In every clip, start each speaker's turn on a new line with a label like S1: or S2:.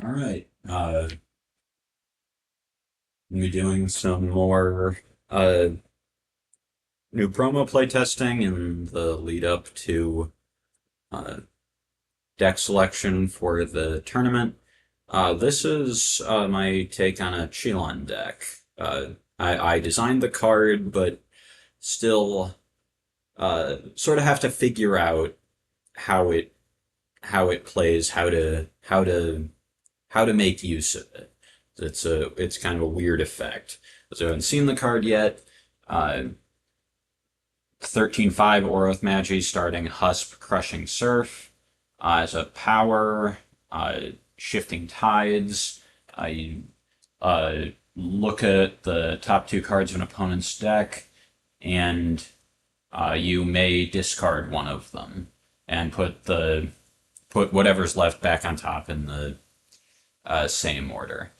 S1: All right. We'll be doing some more new promo playtesting in the lead up to uh, deck selection for the tournament. This is my take on a Chelon deck. I designed the card, but still sort of have to figure out how it how it plays, how to make use of it. It's kind of a weird effect. So I haven't seen the card yet. Uh, 13/5 Orothe Magi starting Husp Crushing Surf. As a power, Shifting Tides. You look at the top two cards of an opponent's deck, and you may discard one of them and put whatever's left back on top in the same order.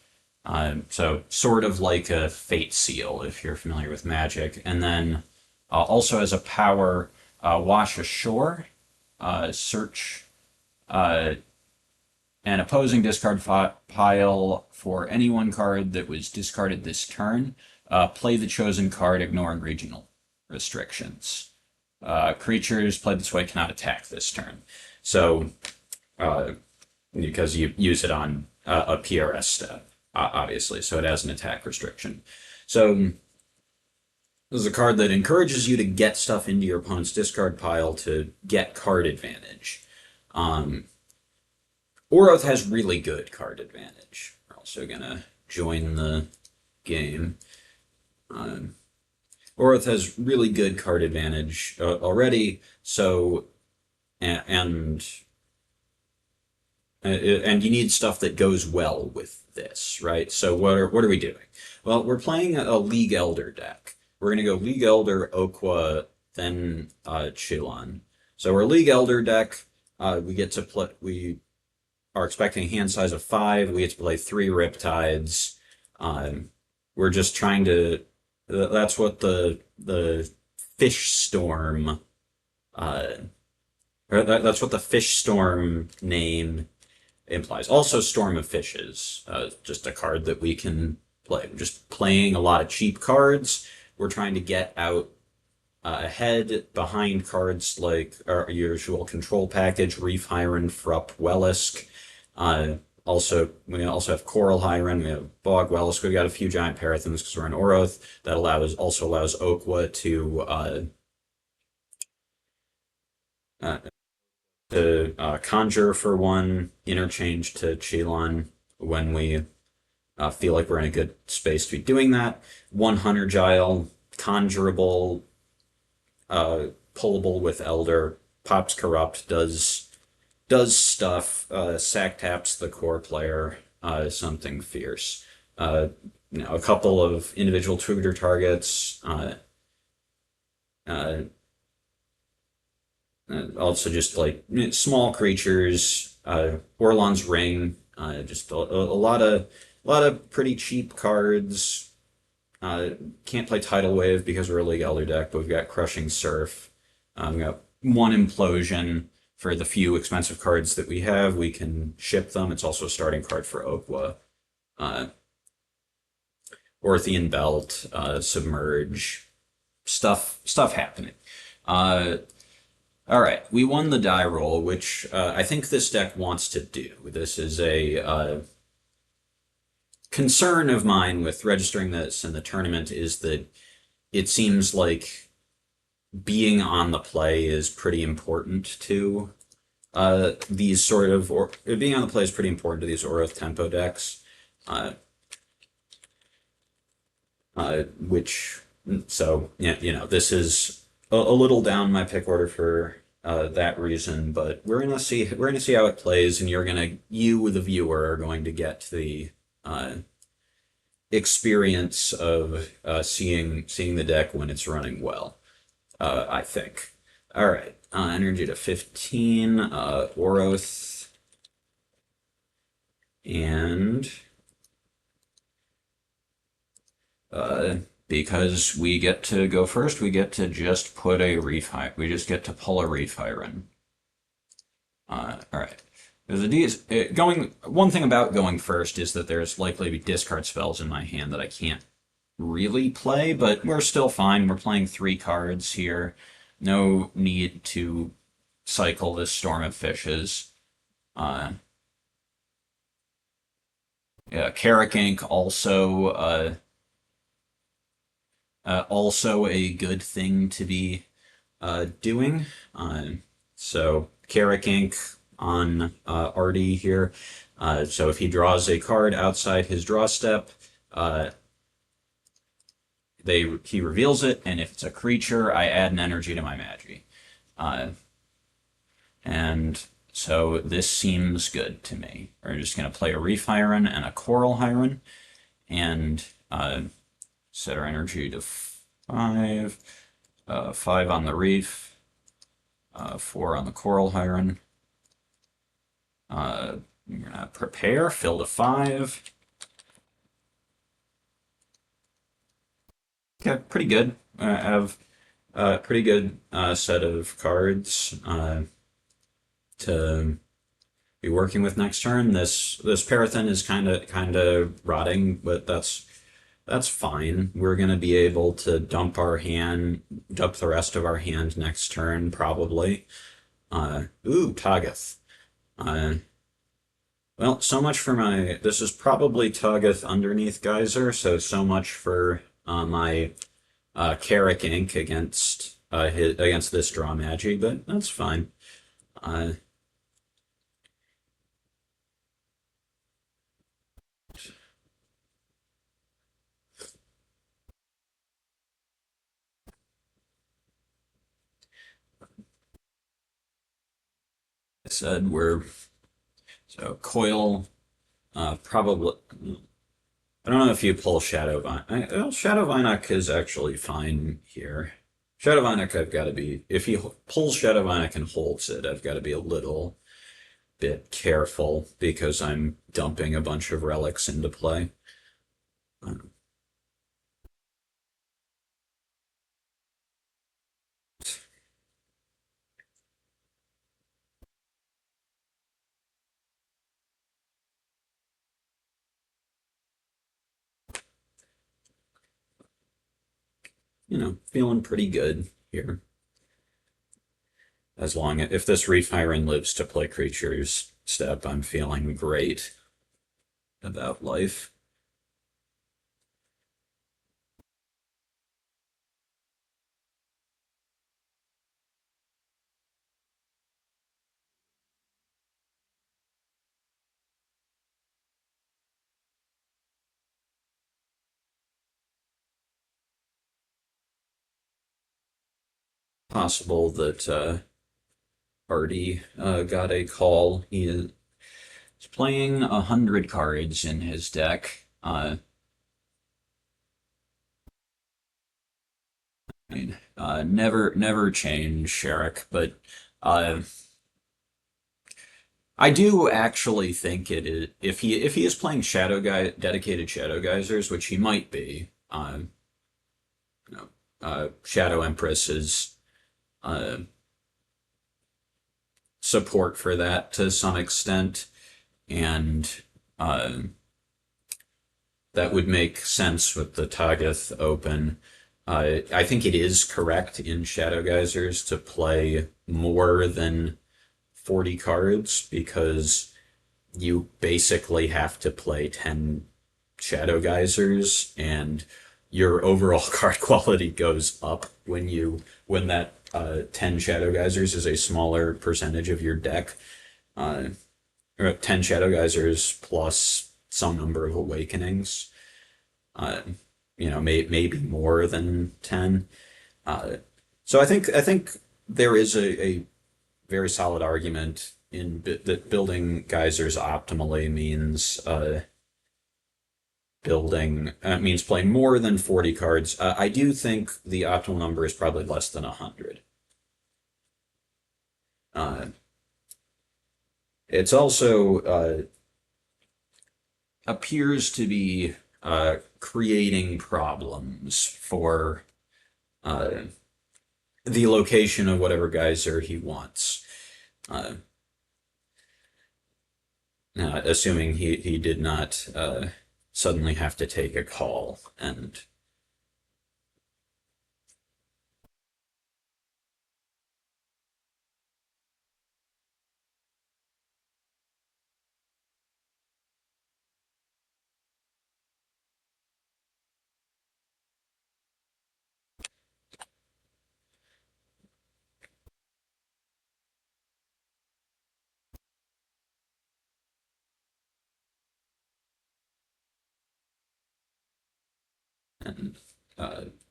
S1: So sort of like a Fate Seal, if you're familiar with Magic. And then also as a power, Wash Ashore, search an opposing discard pile for any one card that was discarded this turn. Play the chosen card, ignoring regional restrictions. Creatures played this way cannot attack this turn. So, because you use it on a PRS step, obviously, so it has an attack restriction. So, this is a card that encourages you to get stuff into your opponent's discard pile to get card advantage. Orothe has really good card advantage. We're also going to join the game. Orothe has really good card advantage already, so and you need stuff that goes well with this, right? So what are we doing? Well, we're playing a League Elder deck. We're gonna go League Elder, Oqua, then Chelon. So our League Elder deck, we get to play. We are expecting a hand size of 5. We get to play 3 Riptides. We're just trying to. That's what the Fish Storm. That's what the Fish Storm name implies. Also, Storm of Fishes, just a card that we can play. We're just playing a lot of cheap cards. We're trying to get out ahead behind cards like our usual control package, Reef Hyren, Phrup, Wellisk. We also have Coral Hyren, we have Bog Wellisk. We've got a few Giant Parathins because we're in Orothe. That also allows Oqua to Conjure for 1, interchange to Chelon when we feel like we're in a good space to be doing that. 1 Hunter Gile, conjurable, pullable with Elder, pops Corrupt, does stuff, sack taps the core player, something fierce. A couple of individual tutor targets, also just like small creatures, Orlon's Ring, just a lot of pretty cheap cards. Can't play Tidal Wave because we're a League Elder deck, but we've got Crushing Surf. We got 1 Implosion. For the few expensive cards that we have, we can ship them. It's also a starting card for Oqua. Orothean Belt, Submerge, stuff happening. All right, we won the die roll, which I think this deck wants to do. This is a concern of mine with registering this in the tournament is that it seems like being on the play is pretty important to these sort of, or being on the play is pretty important to these Orothe tempo decks, which, so, yeah, this is a little down my pick order for that reason, but we're gonna see how it plays, and you, the viewer, are going to get the experience of seeing the deck when it's running well. I think. All right, energy to 15, Orothe, and because we get to go first, we get to just put a Reef Hyren. We just get to pull a Reef Hyren. All right, going. One thing about going first is that there's likely to be discard spells in my hand that I can't really play, but we're still fine. We're playing 3 cards here. No need to cycle this Storm of Fishes. Yeah, Carrick Ink also a good thing to be doing. So Carrick Ink on Artie here. So if he draws a card outside his draw step, he reveals it, and if it's a creature, I add an energy to my Magi. And so this seems good to me. We're just going to play a Reef Hyren and a Coral Hyren, and set our energy to 5, 5 on the Reef, 4 on the Coral Hyren. We're going to prepare, fill to 5. Okay, pretty good. I have a pretty good set of cards to be working with next turn. This Parathin is kind of rotting, but that's fine. We're gonna be able to dump the rest of our hand next turn probably. Ooh, Tagath. Well, so much for my. This is probably Tagath underneath Geyser, so much for my Carrick Ink against this draw Magi, but that's fine. I said we're so coil probably. I don't know if you pull Shadow Vine. Well, Shadow Vinek is actually fine here. Shadow Vinek, I've got to be. If he pulls Shadow Vinek and holds it, I've got to be a little bit careful because I'm dumping a bunch of relics into play. Feeling pretty good here. If this Reef Hyren lives to play creatures step, I'm feeling great about life. Possible that Artie got a call. He is playing 100 cards in his deck. Never change Sherrick, but I do actually think it is if he is playing dedicated Shadow Geysers, which he might be. Shadow Empress is support for that to some extent, and that would make sense with the Tagath open. I think it is correct in Shadow Geysers to play more than 40 cards because you basically have to play 10 Shadow Geysers and your overall card quality goes up when that 10 Shadow Geysers is a smaller percentage of your deck. Or 10 Shadow Geysers plus some number of Awakenings. Maybe more than 10. So I think there is a very solid argument that building geysers optimally means means playing more than 40 cards. I do think the optimal number is probably less than 100. It's also appears to be creating problems for the location of whatever geyser he wants. assuming he did not suddenly have to take a call and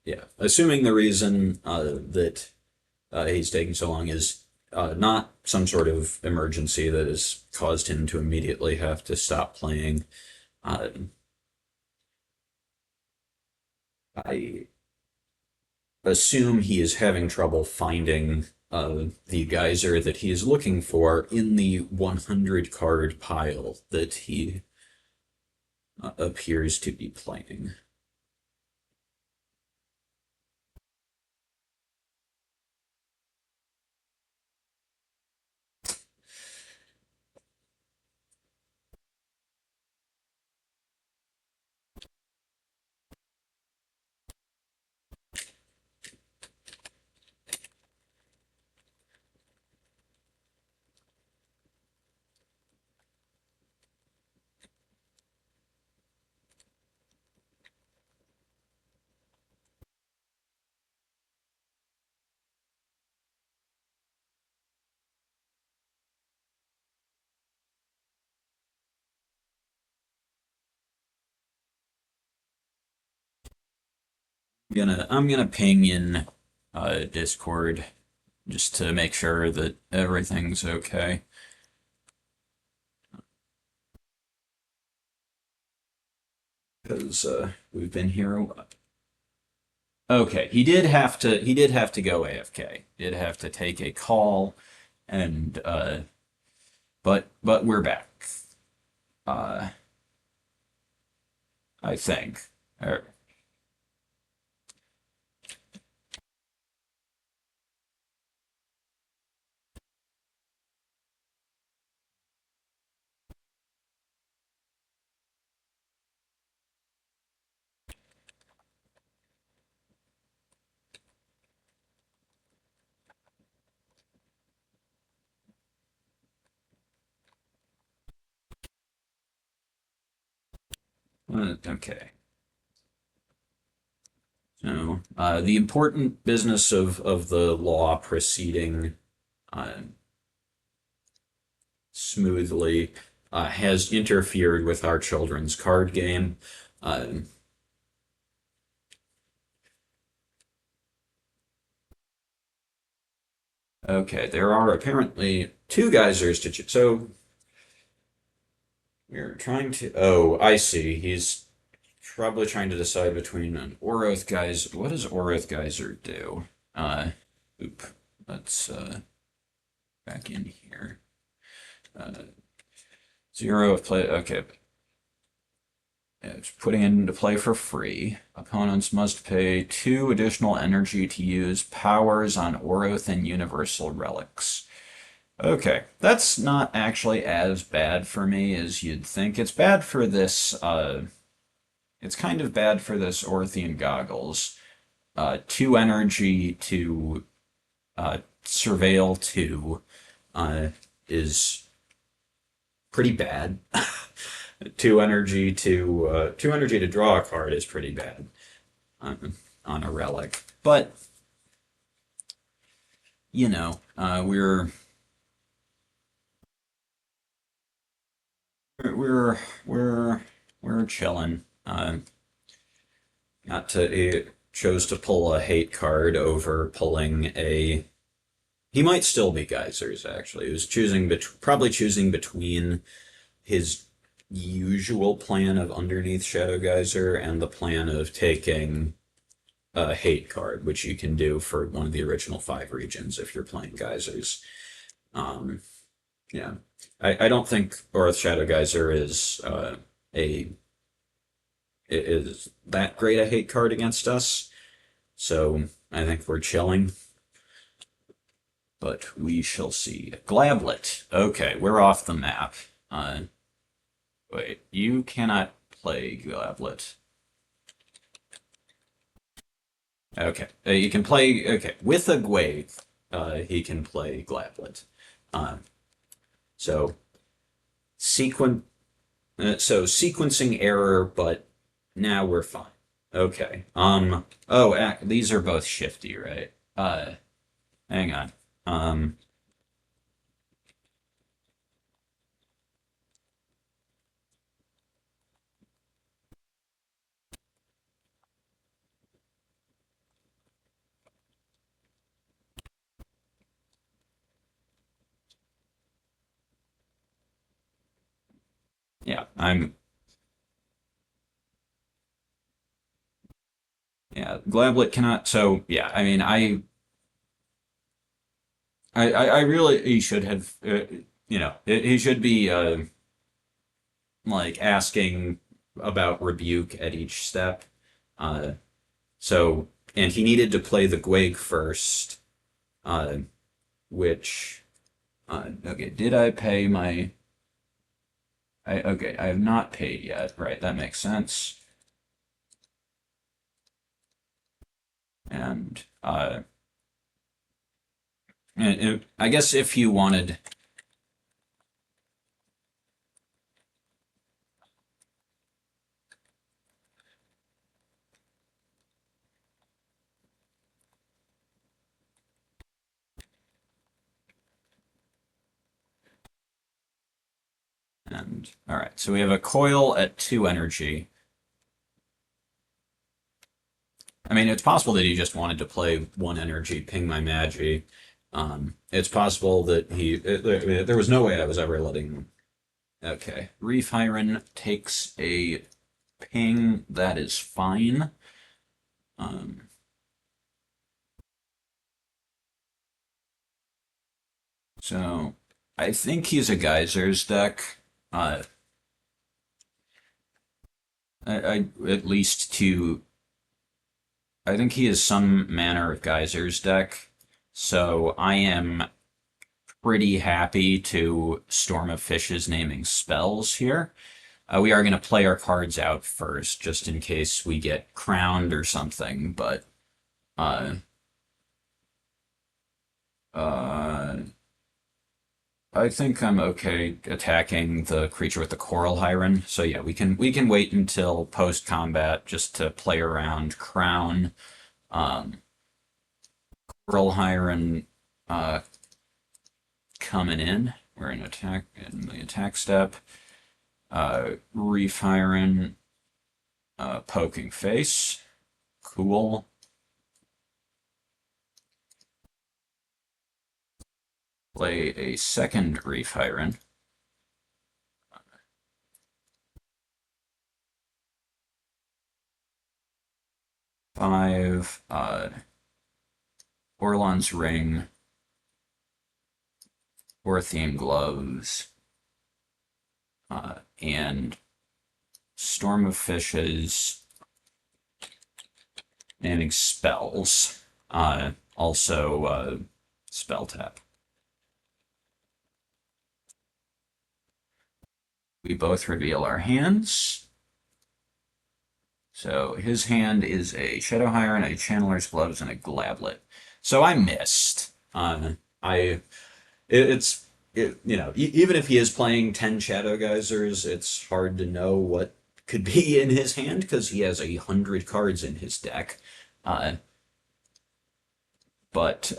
S1: yeah, assuming the reason that he's taking so long is not some sort of emergency that has caused him to immediately have to stop playing. Uh, I assume he is having trouble finding the geyser that he is looking for in the 100 card pile that he appears to be playing. I'm gonna ping in Discord just to make sure that everything's okay. Because we've been here. Okay, he did have to go AFK. Did have to take a call, and but we're back. Uh, I think. Er, okay. So the important business of the law proceeding uh, smoothly has interfered with our children's card game. Uh, okay, there are apparently two geysers to choose. So we're trying to. Oh, I see. He's probably trying to decide between an Orothe geyser. What does Orothe geyser do? Uh, oop. Let's back in here. Uh, zero of play. Okay, it's putting it into play for free. Opponents must pay 2 additional energy to use powers on Orothe Universal Relics. Okay, that's not actually as bad for me as you'd think. It's bad for this, it's kind of bad for this Orothean Goggles. 2 energy to surveil 2 is pretty bad. 2 energy to draw a card is pretty bad on a relic. But we're we're we're chilling. Not to He chose to pull a hate card over pulling a. He might still be geysers actually. He was probably choosing between his usual plan of underneath Shadow Geyser and the plan of taking a hate card, which you can do for one of the original 5 regions if you're playing geysers. Um, yeah, I don't think Orth Shadow Geyser a is that great a hate card against us, so I think we're chilling. But we shall see. Glablet. Okay, we're off the map. Wait, you cannot play Goblet. Okay, you can play. Okay, with a Gwave, he can play Glablet. Uh, so sequen. So sequencing error, but now we're fine. Okay. Oh, these are both shifty, right? Hang on. Um. Yeah. Yeah. Glablet cannot. So yeah. I mean, I really he should have. He should be like asking about rebuke at each step. Uh. So and he needed to play the Gweg first. Uh. Which. Okay. Did I pay my? Okay, I have not paid yet. Right, that makes sense. And I guess if you wanted, and all right, so we have a coil at 2 energy. I mean, it's possible that he just wanted to play 1 energy, ping my Magi. It's possible that there was no way I was ever letting him. Okay, Reef Hyren takes a ping. That is fine. Um, so I think he's a Geysers deck. Uh, I at least to I think he is some manner of Geysers deck. So I am pretty happy to Storm of Fishes naming spells here. We are going to play our cards out first, just in case we get crowned or something. But uh, uh, I think I'm okay attacking the creature with the Coral Hyren. So yeah, we can wait until post combat just to play around crown. Um, Coral Hyren coming in. We're in the attack step. Reef Hyren, poking face. Cool. Play a second Reef Hyren. 5, Orlon's Ring, Orothean Gloves, and Storm of Fishes, naming spells. Also, spell tap. We both reveal our hands. So his hand is a Shadow Hyren, a Channeler's Gloves, and a Glablet. So I missed. I it's even if he is playing 10 Shadow Geysers, it's hard to know what could be in his hand because he has 100 cards in his deck. Uh, but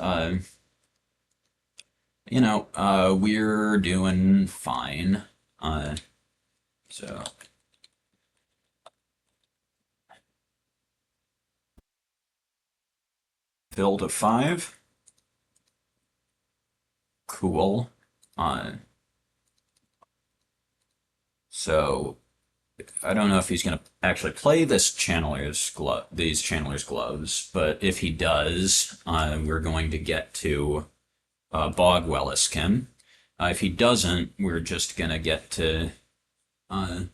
S1: we're doing fine. So build a 5. Cool. Uh, so I don't know if he's going to actually play these Channeler's Gloves, but if he does, we're going to get to Bog Wellisk him. If he doesn't, we're just going to get to. Uh,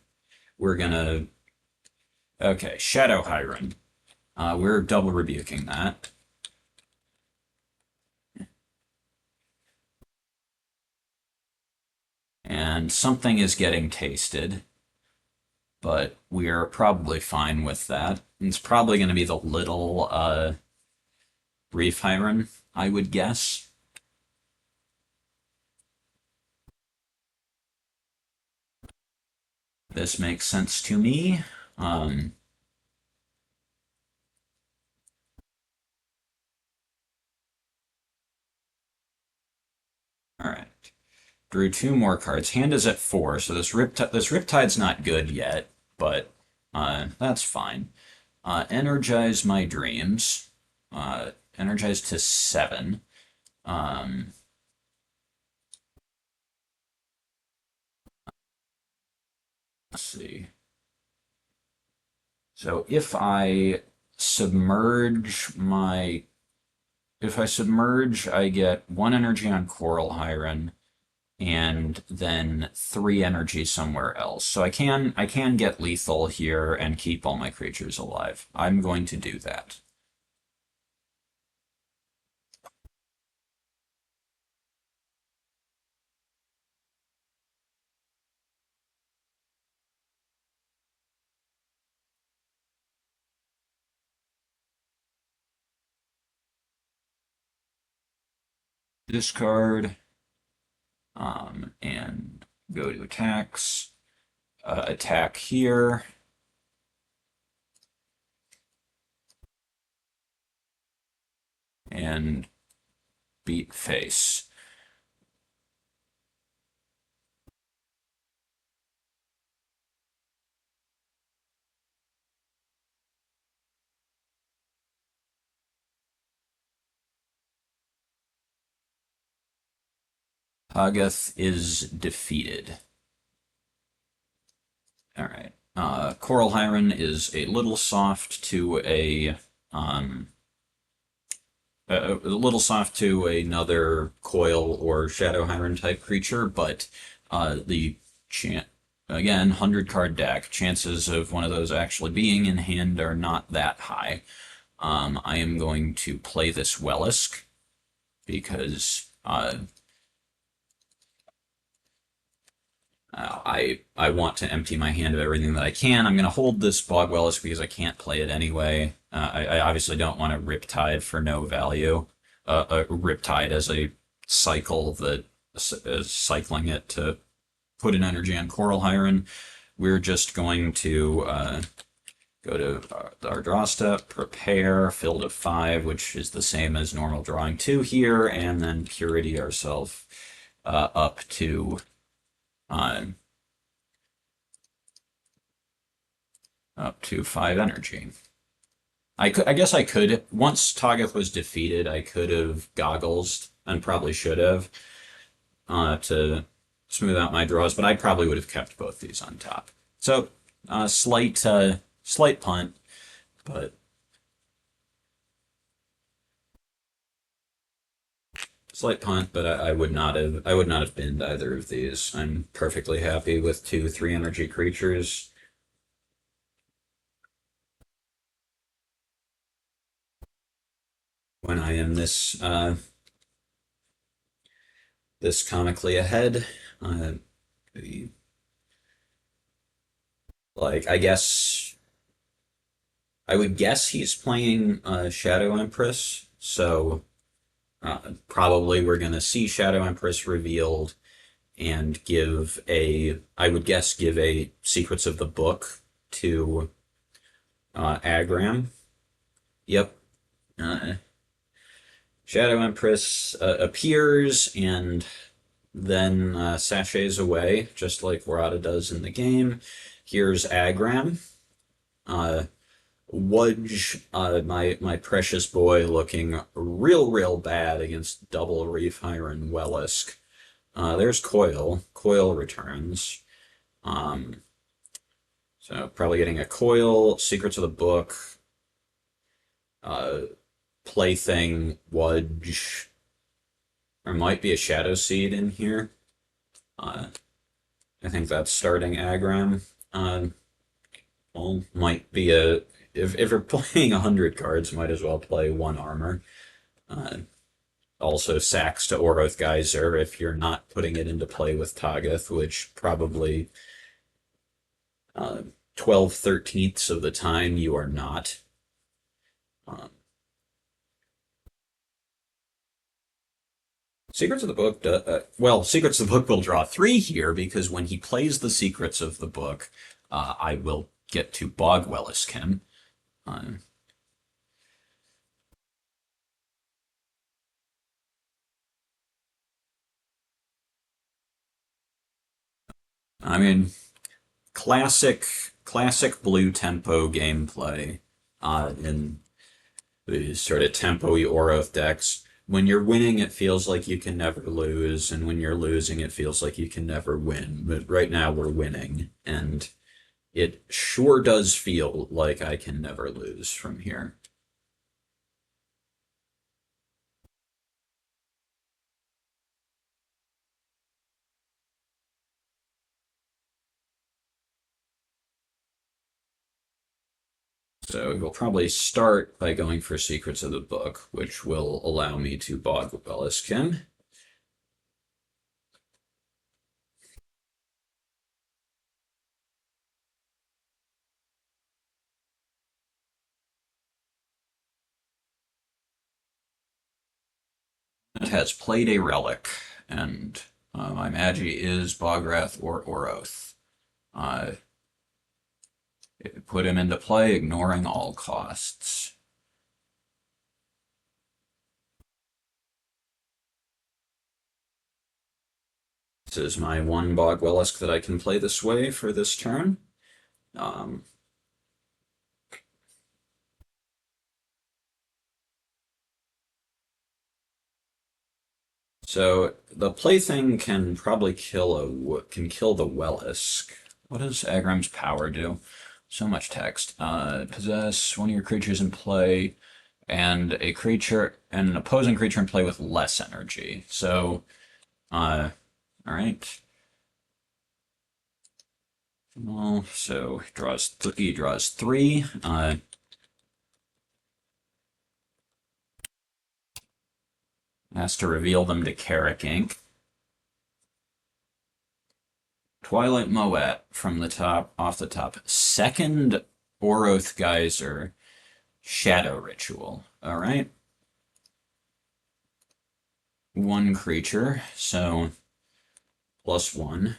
S1: we're going to. Okay, Shadow Hyren. We're double rebuking that. And something is getting tasted. but we're probably fine with that. It's probably going to be the little Reef Hyren, I would guess. This makes sense to me. Um, all right. Drew two more cards. Hand is at 4, so this Riptide's not good yet, but that's fine. Energize my dreams. Energize to 7. Um, let's see. So if I submerge, I get 1 energy on Coral Hyren and then 3 energy somewhere else. So I can get lethal here and keep all my creatures alive. I'm going to do that. Discard, and go to attacks. Attack here. And beat face. Hagath is defeated. All right. Coral Hyren is a little soft to a little soft to another Coil or Shadow Hyren type creature, but the chance again 100 card deck chances of one of those actually being in hand are not that high. I am going to play this Wellisk because I want to empty my hand of everything that I can. I'm going to hold this Bog Wellisk because I can't play it anyway. I obviously don't want to Riptide for no value. Riptide as a cycle that is cycling it to put an energy on Coral Hyren. We're just going to go to our draw step, prepare, fill to 5, which is the same as normal drawing 2 here, and then purity ourselves up to uh, 5 energy. I guess I could, once Tagath was defeated, I could have Goggles, and probably should have, to smooth out my draws, but I probably would have kept both these on top. So, slight punt, but I would not have binned either of these. I'm perfectly happy with 2 3 energy creatures. When I am this comically ahead. Like I would guess he's playing Shadow Empress, so probably we're gonna see Shadow Empress revealed and I would guess give a Secrets of the Book to Agram. Yep. Uh, Shadow Empress appears and then sachets away, just like Orothe does in the game. Here's Agram. Wudge, my precious boy, looking real bad against double Reef Hyren Wellisk. There's Coil. Coil returns. So probably getting a Coil, Secrets of the Book, Plaything, Wudge. There might be a Shadow Seed in here. I think that's starting Agram. Well, might be if you're playing 100 cards, might as well play 1 armor. Also sacks to Orothe Geyser if you're not putting it into play with Tagath, which probably 12/13 of the time you are not. Um, Secrets of the Book, well, Secrets of the Book will draw 3 here because when he plays the Secrets of the Book, I will get to Bog Wellisk him. Uh, I mean, classic blue tempo gameplay in the sort of tempo-y Orothe decks. When you're winning, it feels like you can never lose, and when you're losing, it feels like you can never win. But right now, we're winning, and it sure does feel like I can never lose from here. So we'll probably start by going for Secrets of the Book, which will allow me to Bog Wellisk him. It has played a relic, and my Magi is Bograth or Orothe. Uh, Put him into play, ignoring all costs. This is my one Bog Wellisk that I can play this way for this turn. Um, so the plaything can probably kill the Wellisk. What does Agram's power do? So much text. Possess one of your creatures in play, and an opposing creature in play with less energy. So, all right. Well, so he draws 3. Has to reveal them to Carrick Ink. Twilight Moet from the top, off the top. Second Orothe Geyser, Shadow Ritual. All right. 1 creature, so +1.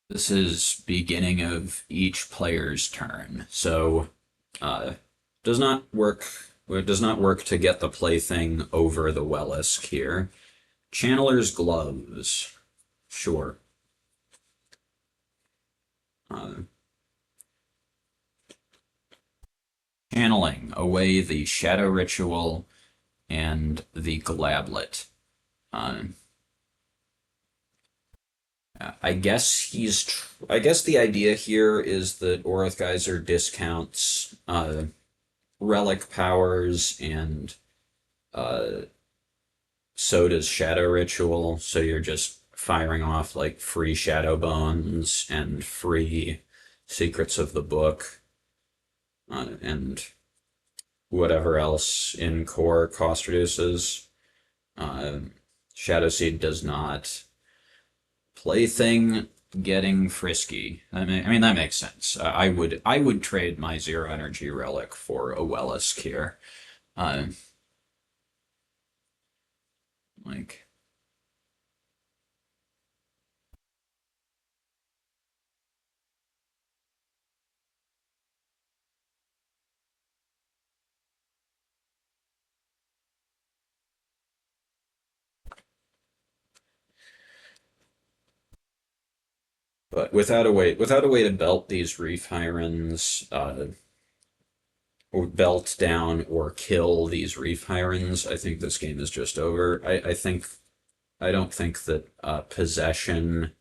S1: This is beginning of each player's turn, so does not work. It does not work to get the plaything over the Wellisk here. Channeler's Gloves, sure. Uh, Channeling away the Shadow Ritual and the Glablet. Uh, I guess I guess the idea here is that Orothe Geyser discounts relic powers, and uh, so does Shadow Ritual. So you're just firing off like free Shadow Bones and free Secrets of the Book, and whatever else in core cost reduces. Uh, Shadow Seed does not. Plaything getting frisky. I mean that makes sense. I would trade my 0 energy relic for a Wellisk here. Uh, like, but without a way to belt these Reef Hirons, or belt down or kill these Reef Hirons, I think this game is just over. I don't think that possession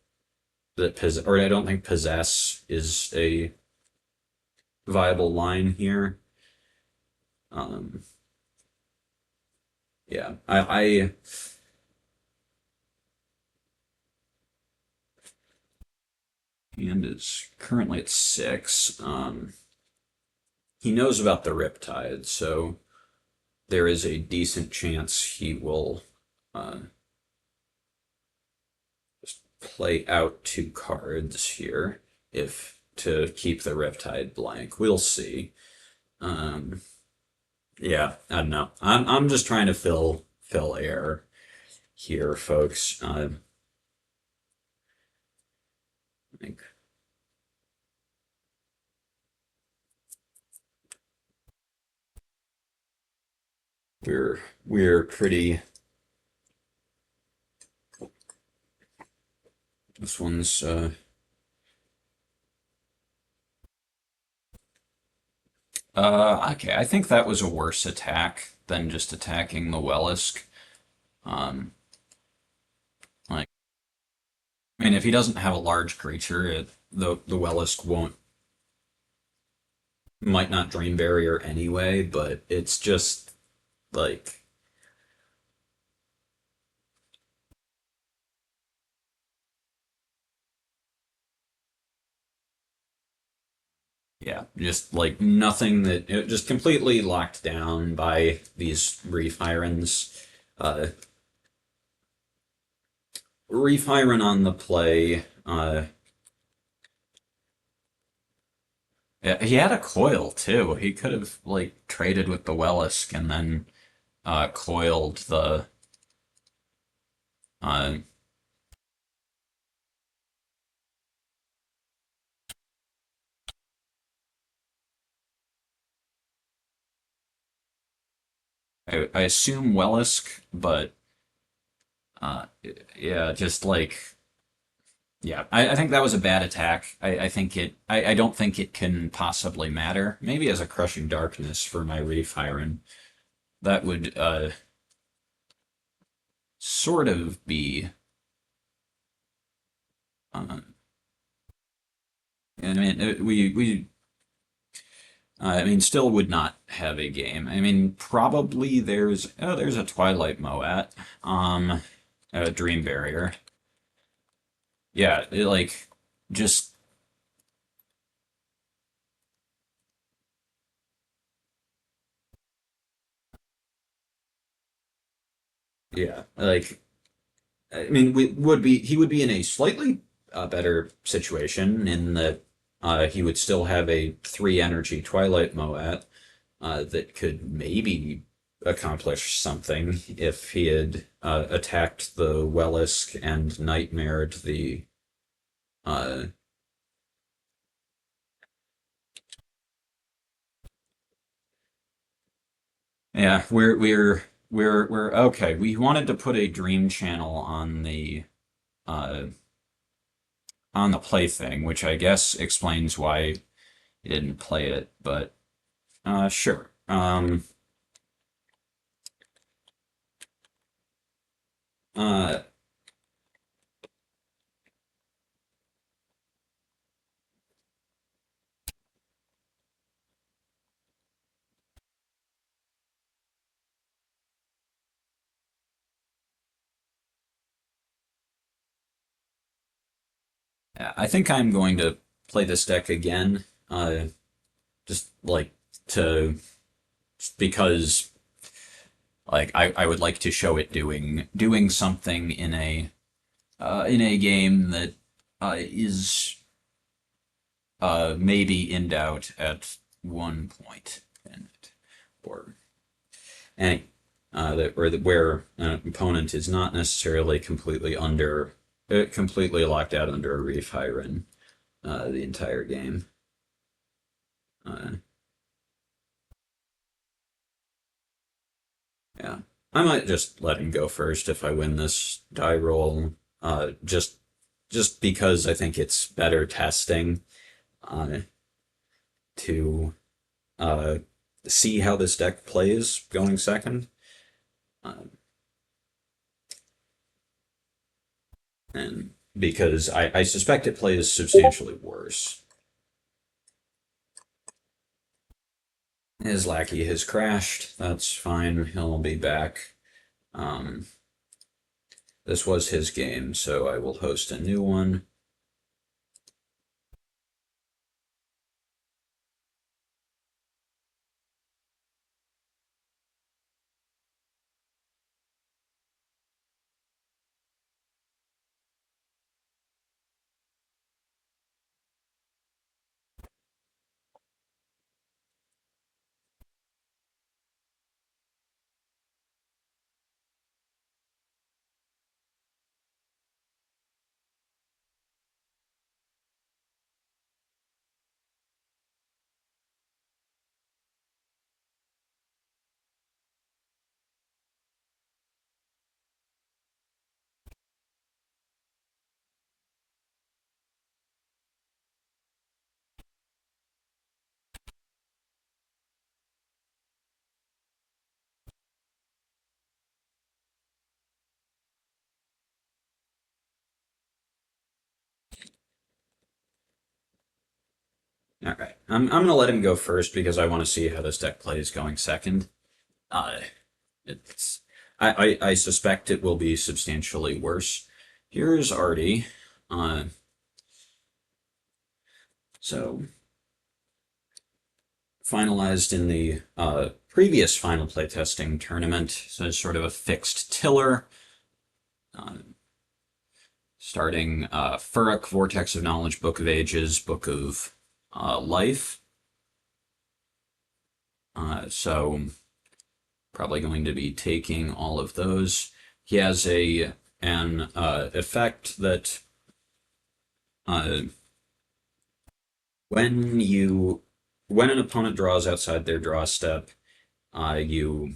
S1: or I don't think possess is a viable line here. Um, yeah, I and is currently at 6. He knows about the Riptide, so there is a decent chance he will play out two cards here if to keep the Riptide blank. We'll see. Um, yeah, I don't know. I'm just trying to fill air here, folks. I think we're pretty. This one's okay. I think that was a worse attack than just attacking the Wellisk. Um, like, I mean, if he doesn't have a large creature, the Wellisk won't might not Dream Barrier anyway. But it's just like, yeah, just like nothing that it just completely locked down by these Reef Hirons. Uh, Reef Hyren on the play. Yeah, he had a coil too. He could have like traded with the Wellisk and then coiled the. Uh, I assume Wellisk, but uh, yeah, just like yeah, I think that was a bad attack. I think it. I don't think it can possibly matter. Maybe as a crushing darkness for my Reef Hyren, that would sort of be. Uh, I mean, we I mean, still would not have a game. I mean, probably there's a Twilight Moat, a Dream Barrier. Yeah, like just yeah, like I mean, we would be he would be in a slightly better situation in that he would still have a three energy Twilight Moat that could maybe accomplish something if he had attacked the Wellisk and nightmared the uh, yeah, we're okay. We wanted to put a dream channel uh on the plaything, which I guess explains why he didn't play it, but sure. Uh I think I'm going to play this deck again. Just like to because like I would like to show it doing something in a game that is maybe in doubt at one point in it, or any where an opponent is not necessarily completely locked out under a Reef Hyren the entire game. Uh, yeah, I might just let him go first if I win this die roll. Just because I think it's better testing uh, to uh, see how this deck plays going second. Uh, and because I suspect it plays substantially worse. His lackey has crashed. That's fine. He'll be back. Um, this was his game, so I will host a new one. I'm gonna let him go first because I want to see how this deck plays going second. Uh, it's I suspect it will be substantially worse. Here's Artie. Uh, so finalized in the previous final playtesting tournament. So it's sort of a fixed tiller. Uh, Starting Phrup, Vortex of Knowledge, Book of Ages, Book of Life. So probably going to be taking all of those. He has an effect that uh, when you when an opponent draws outside their draw step, you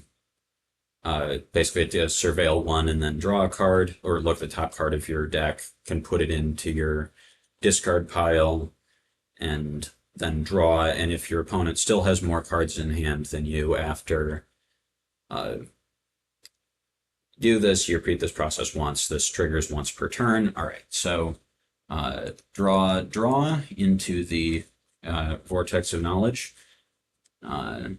S1: basically have to surveil one and then draw a card, or look at the top card of your deck, can put it into your discard pile, and then draw. And if your opponent still has more cards in hand than you after uh, do this, you repeat this process once. This triggers once per turn. All right, so draw into the Vortex of Knowledge. Uh,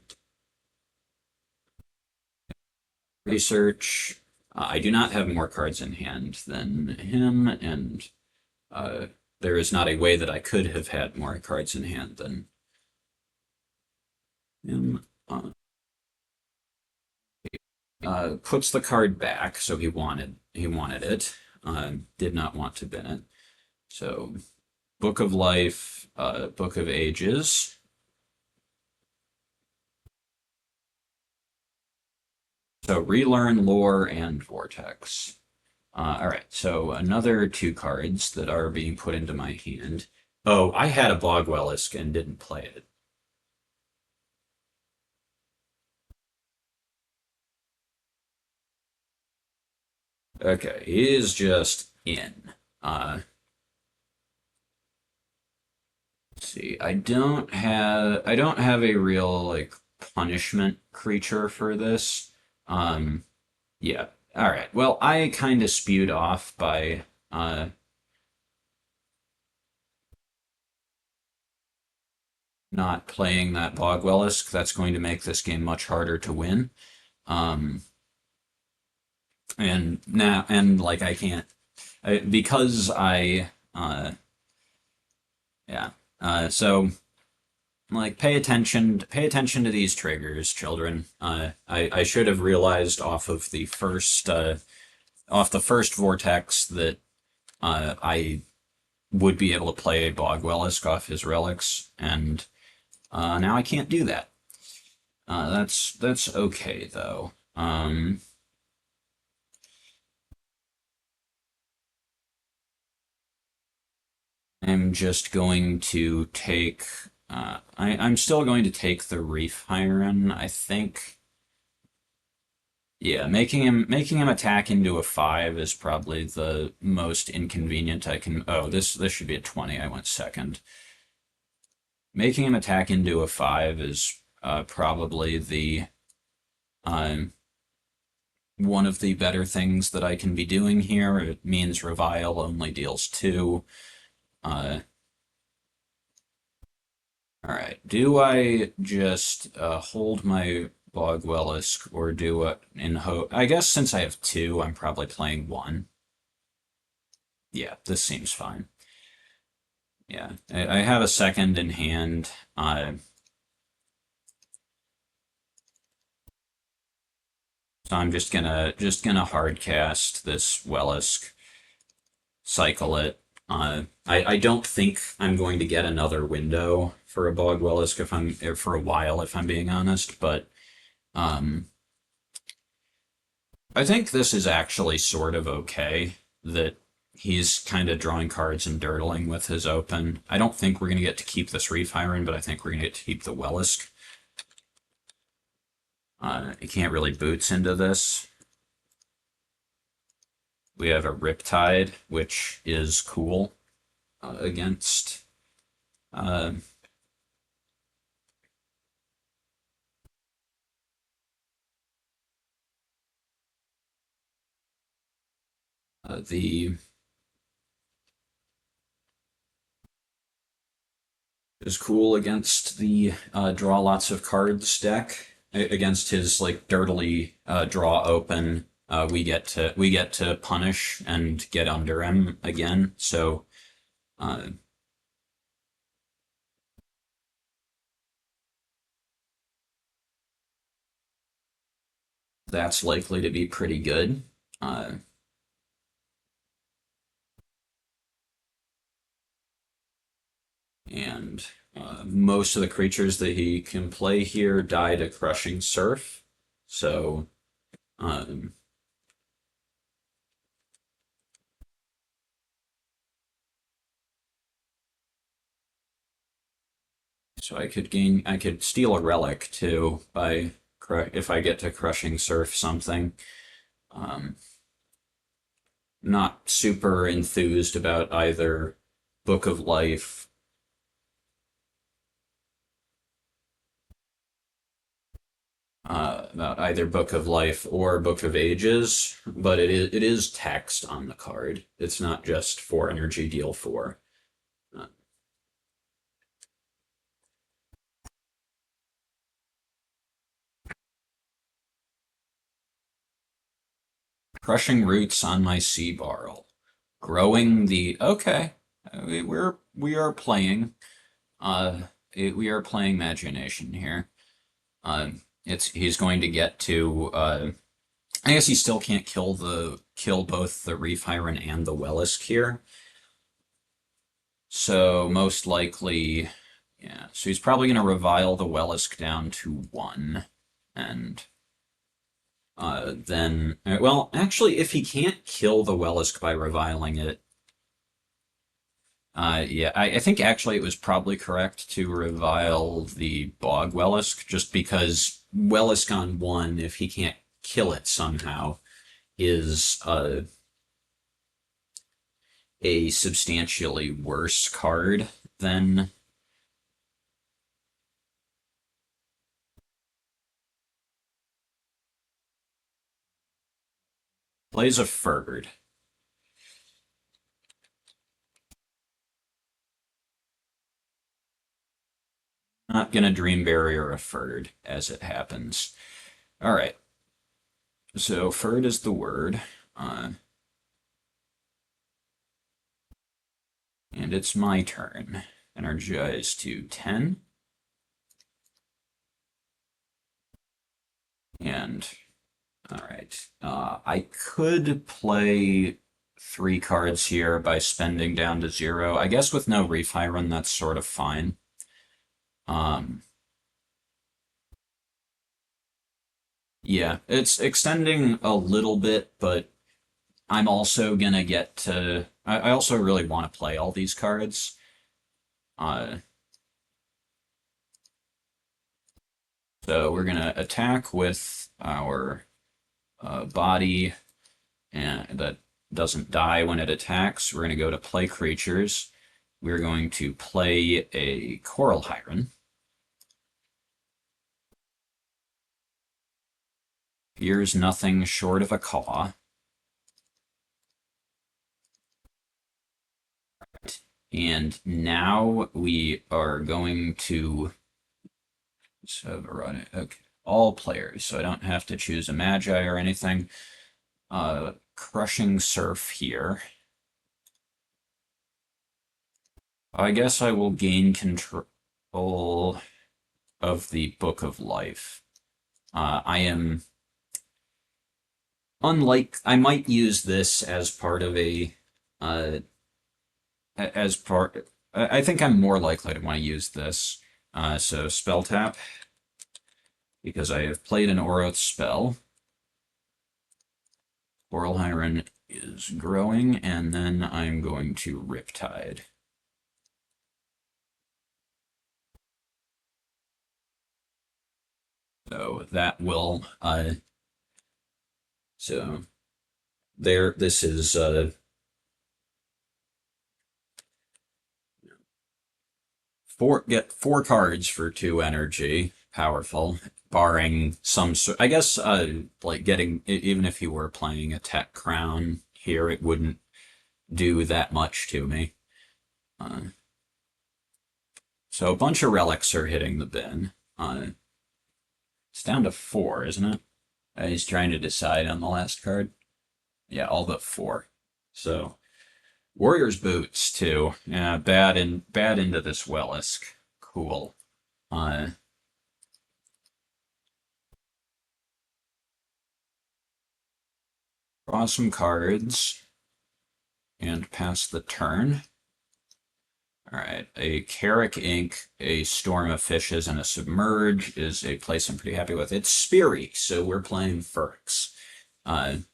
S1: Research. I do not have more cards in hand than him, and uh, there is not a way that I could have had more cards in hand than him. Puts the card back, so he wanted it. Did not want to bin it. So, Book of Life, Book of Ages. So relearn Lore and Vortex. All right, so another two cards that are being put into my hand. Oh, I had a Bog Wellisk and didn't play it. Okay, he is just in. Let's see, I don't have a real like punishment creature for this. Um, yeah. All right. Well, I kind of spewed off by not playing that Bog Wellisk. That's going to make this game much harder to win. Um, and now, and like I can't because yeah. So like pay attention to these triggers, children. I should have realized off the first vortex that I would be able to play a Bog Wellisk off his relics, and now I can't do that. That's okay though. I'm just going to take. I'm still going to take the Reef Hyren. I think. Yeah, making him attack into a 5 is probably the most inconvenient I can. Oh, this should be a 20. I went second. Making him attack into a 5 is probably the um, one of the better things that I can be doing here. It means Revile only deals 2. All right. Do I just hold my Bog Wellisk, or do it in hope? I guess since I have 2, I'm probably playing 1. Yeah, this seems fine. Yeah, I have a second in hand. So I'm just gonna hard cast this Wellisk, cycle it. I don't think I'm going to get another window for a Bog Wellisk for a while, if I'm being honest, but um, I think this is actually sort of okay that he's kind of drawing cards and dirtling with his open. I don't think we're going to get to keep this Reef Hyren, but I think we're going to get to keep the Wellisk. He can't really boots into this. We have a Riptide, which is cool against. Uh, the is cool against the draw lots of cards deck. Against his like dirtily draw open, we get to punish and get under him again. So uh, that's likely to be pretty good. Uh, and most of the creatures that he can play here die to Crushing Surf. So um, I could steal a relic too by if I get to Crushing Surf something. Um, Not super enthused about either Book of Life. About either Book of Life or Book of Ages, but it is text on the card. It's not just 4 energy, deal 4. Uh, Crushing Roots on my sea barrel. Growing the okay. We are playing. We are playing imagination here. It's he's going to get to. I guess he still can't kill both the Reef Hyren and the Wellisk here. So most likely, yeah. So he's probably going to revile the Wellisk down to 1, and then well, actually, if he can't kill the Wellisk by reviling it, yeah, I think actually it was probably correct to revile the Bog Wellisk, just because Wellisk on 1, if he can't kill it somehow, is a substantially worse card than plays a Furred. Not gonna Dream Barrier a Furred, as it happens. All right, so Furred is the word, uh, and it's my turn. Energize to 10, and all right. I could play 3 cards here by spending down to 0. I guess with no Reef Hyren, that's sort of fine. Um, yeah, it's extending a little bit, but I'm also gonna get to. I also really want to play all these cards. Uh, so we're gonna attack with our body, and that doesn't die when it attacks. We're gonna go to play creatures. We're going to play a Coral Hyren. Here's nothing short of a Caw. And now we are going to run it. Okay, all players, so I don't have to choose a Magi or anything. Crushing Surf here. I guess I will gain control of the Book of Life. I am unlike I might use this as part of a uh, as part. I think I'm more likely to want to use this. So spell tap because I have played an Orothe spell. Coral Hyren is growing, and then I'm going to Riptide. So that will so there. This is 4 cards for 2 energy. Powerful, barring some sort. I guess like getting even if you were playing a Tech Crown here, it wouldn't do that much to me. Uh, So a bunch of relics are hitting the bin. It's down to 4, isn't it? He's trying to decide on the last card. Yeah, all but 4. So Warrior's Boots too. Yeah, bad into this Wellisk. Cool. Draw some cards and pass the turn. Alright, a Carrick Ink, a Storm of Fishes, and a Submerge is a place I'm pretty happy with. It's Speary, so we're playing Phrups. Dark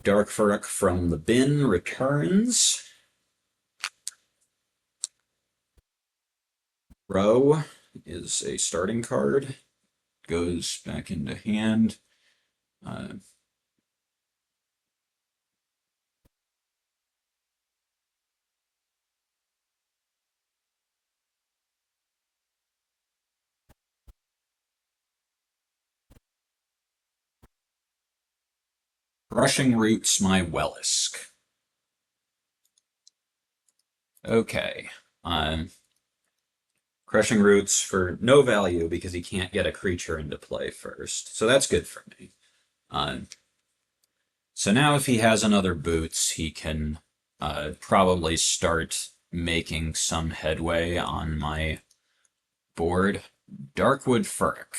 S1: Phrup from the bin returns. Row is a starting card. Goes back into hand. Crushing Roots my Wellisk. Okay. Crushing Roots for no value because he can't get a creature into play first. So that's good for me. So now if he has another Boots, he can probably start making some headway on my board. Darkwood Phrup.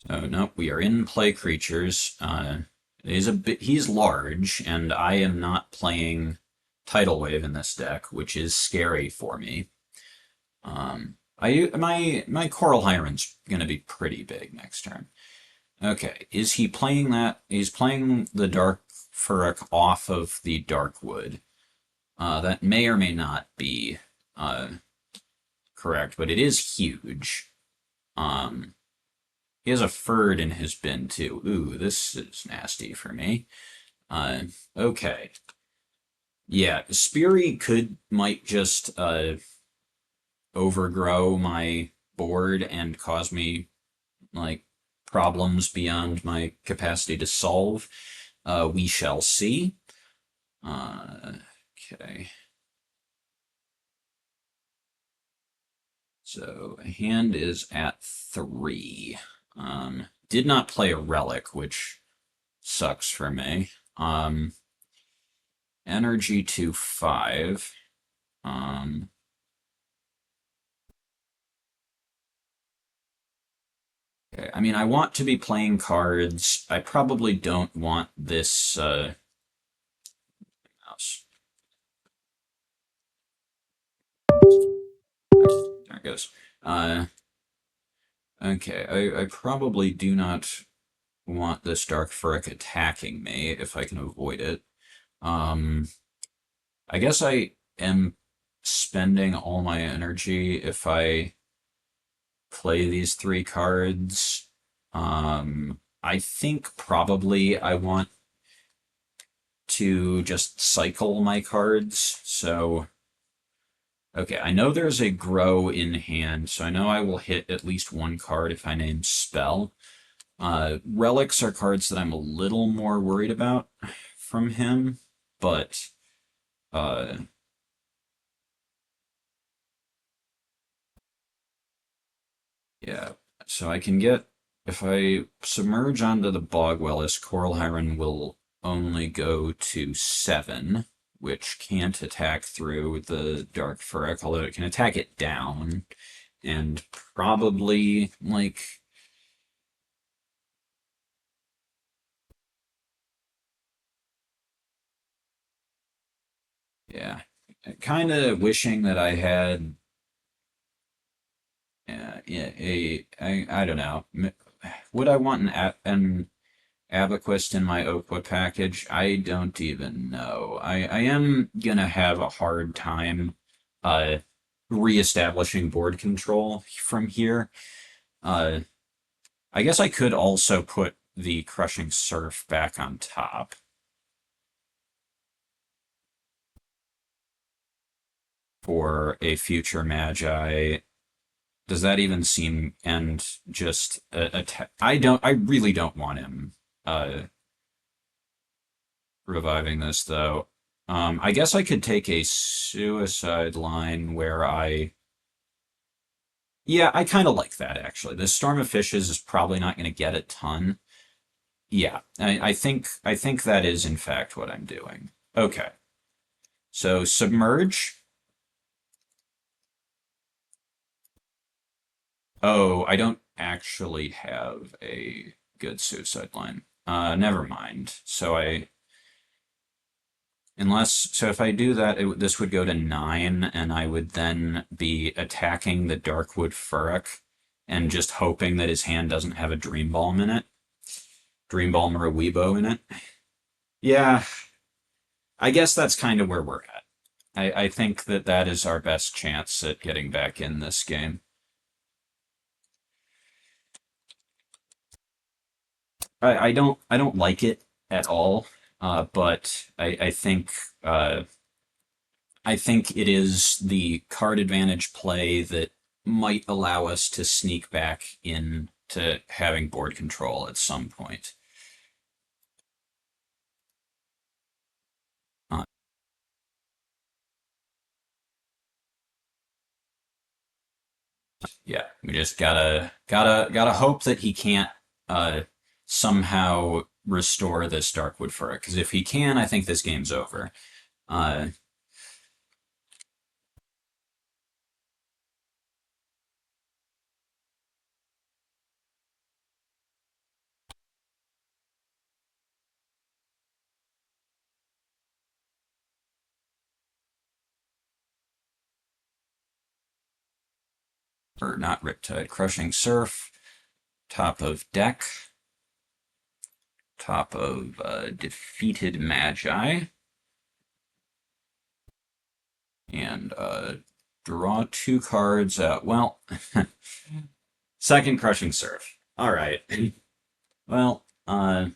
S1: So nope, we are in play creatures. He's large, and I am not playing Tidal Wave in this deck, which is scary for me. My Coral Hyren's gonna be pretty big next turn. Okay, is he playing that? He's playing the Dark Phrup off of the Darkwood. That may or may not be correct, but it is huge. He has a Furred in his bin too. Ooh, this is nasty for me. Okay. Yeah, Speary might just overgrow my board and cause me like problems beyond my capacity to solve. We shall see. Okay. So hand is at 3. Did not play a relic, which sucks for me. Energy to 5. Okay, I mean, I want to be playing cards. I probably don't want this mouse. There it goes. Okay, I probably do not want this Dark Phrup attacking me if I can avoid it. I guess I am spending all my energy if I play these 3 cards. I think probably I want to just cycle my cards. So, okay, I know there's a Grow in hand, so I know I will hit at least 1 card if I name Spell. Relics are cards that I'm a little more worried about from him, but yeah, so I can get, if I submerge onto the Bog Wellisk, Coral Hyren will only go to 7, which can't attack through the Dark Phrup, although it can attack it down, and probably, like, yeah, kind of wishing that I had I don't know. Would I want an Abaquist in my Oakwood package? I don't even know. I am gonna have a hard time uh reestablishing board control from here. Uh I guess I could also put the Crushing Surf back on top. For a future Magi. Does that even seem, and just I really don't want him reviving this though. I guess I could take a suicide line where yeah, I kind of like that actually. The Storm of Fishes is probably not going to get a ton. Yeah, I think that is in fact what I'm doing. Okay, so submerge. Oh, I don't actually have a good suicide line. Never mind. So if I do that, this would go to 9, and I would then be attacking the Darkwood Furrock and just hoping that his hand doesn't have a Dream Balm in it. Dream Balm or a Weebo in it. Yeah, I guess that's kind of where we're at. I think that that is our best chance at getting back in this game. I don't like it at all, but I think it is the card advantage play that might allow us to sneak back into having board control at some point. Uh, yeah, we just gotta hope that he can't uh, somehow restore this Darkwood Fur, because if he can, I think this game's over. Uh, or not Riptide, Crushing Surf, top of deck, top of defeated Magi, and draw 2 cards out. Well, second Crushing Surf. All right. Well, time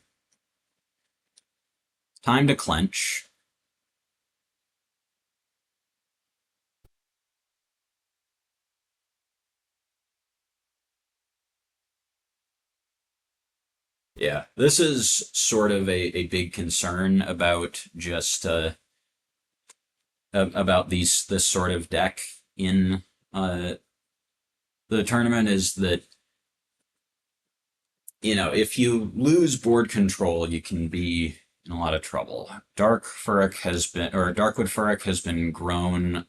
S1: to clench. Yeah, this is sort of a big concern about just about this sort of deck in uh, the tournament is that if you lose board control, you can be in a lot of trouble. Darkwood Furrock has been grown.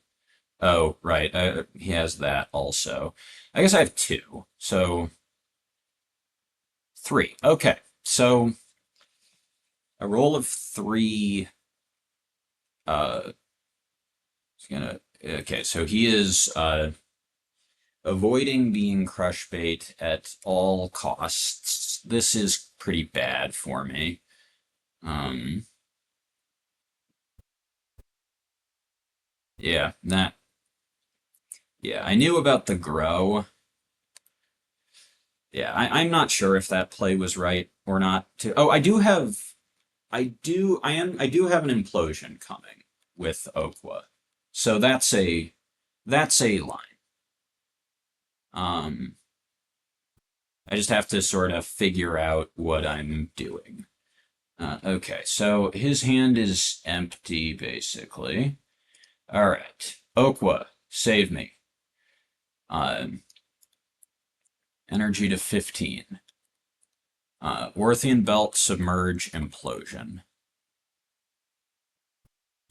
S1: Oh, right. He has that also. I guess I have 2. So 3. Okay. So a roll of 3. It's gonna. Okay. So he is avoiding being crush bait at all costs. This is pretty bad for me. Um, yeah, that. Yeah, I knew about the grow. Yeah, I'm not sure if that play was right or not. Oh, I do have an implosion coming with Okwa, so that's a line. Um, I just have to sort of figure out what I'm doing. Okay, so his hand is empty basically. All right, Okwa, save me. Energy to 15. Orthian Belt, Submerge, Implosion.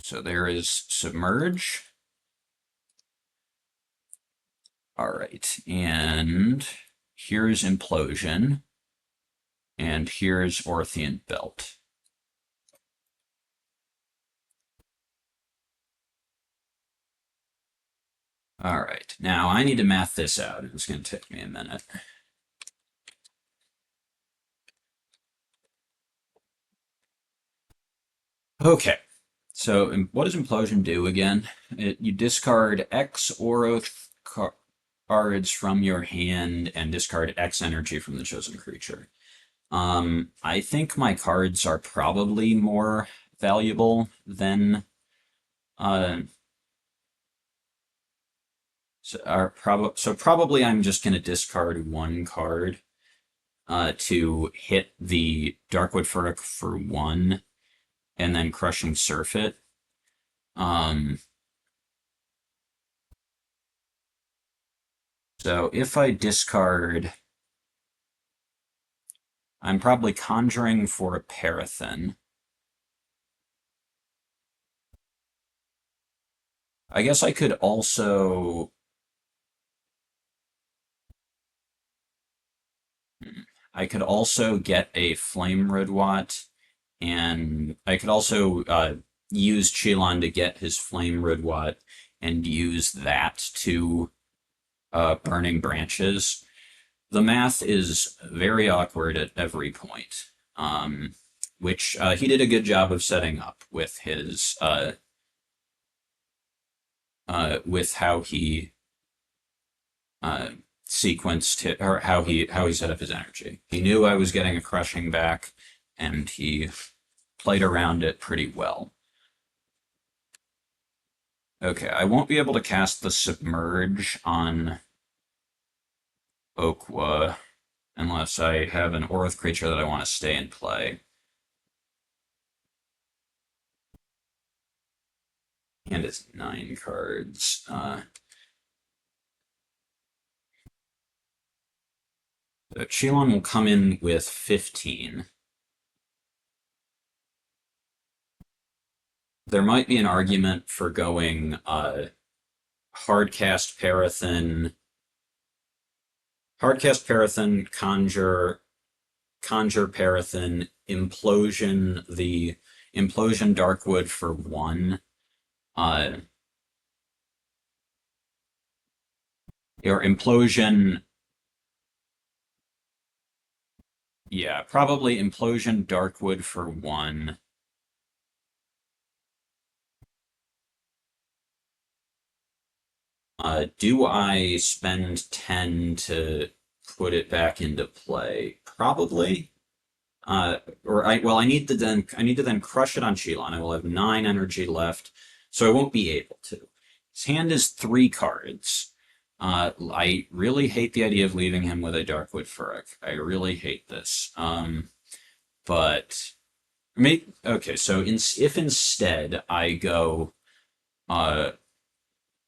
S1: So there is Submerge. All right, and here's Implosion, and here's Orthian Belt. All right, now I need to math this out. It's going to take me a minute. Okay, so what does Implosion do again? You discard X Oroth cards from your hand and discard X energy from the chosen creature. I think my cards are probably more valuable than uh so probably I'm just gonna discard 1 card to hit the Darkwood Furrock for 1 and then Crushing Surf it. Um, so if I discard, I'm probably conjuring for a Parathin. I guess I could also get a Flame Ridwat, and I could also use Chelon to get his Flame Ridwat and use that to Burning Branches. The math is very awkward at every point, which he did a good job of setting up with his with how he uh, sequenced it, or how he set up his energy. He knew I was getting a crushing back, and he played around it pretty well. Okay, I won't be able to cast the Submerge on Okwa unless I have an Orothe creature that I want to stay in play. And it's 9 cards. So Chelon will come in with 15. There might be an argument for going Hardcast Parathin, Conjure, Parathin, the Implosion Darkwood for 1. Or Implosion, yeah, probably Implosion Darkwood for 1. Do I spend 10 to put it back into play? Probably. I need to then crush it on Chelon. I will have 9 energy left, so I won't be able to. His hand is 3 cards. I really hate the idea of leaving him with a Darkwood Phrup. I really hate this. But okay. So if instead I go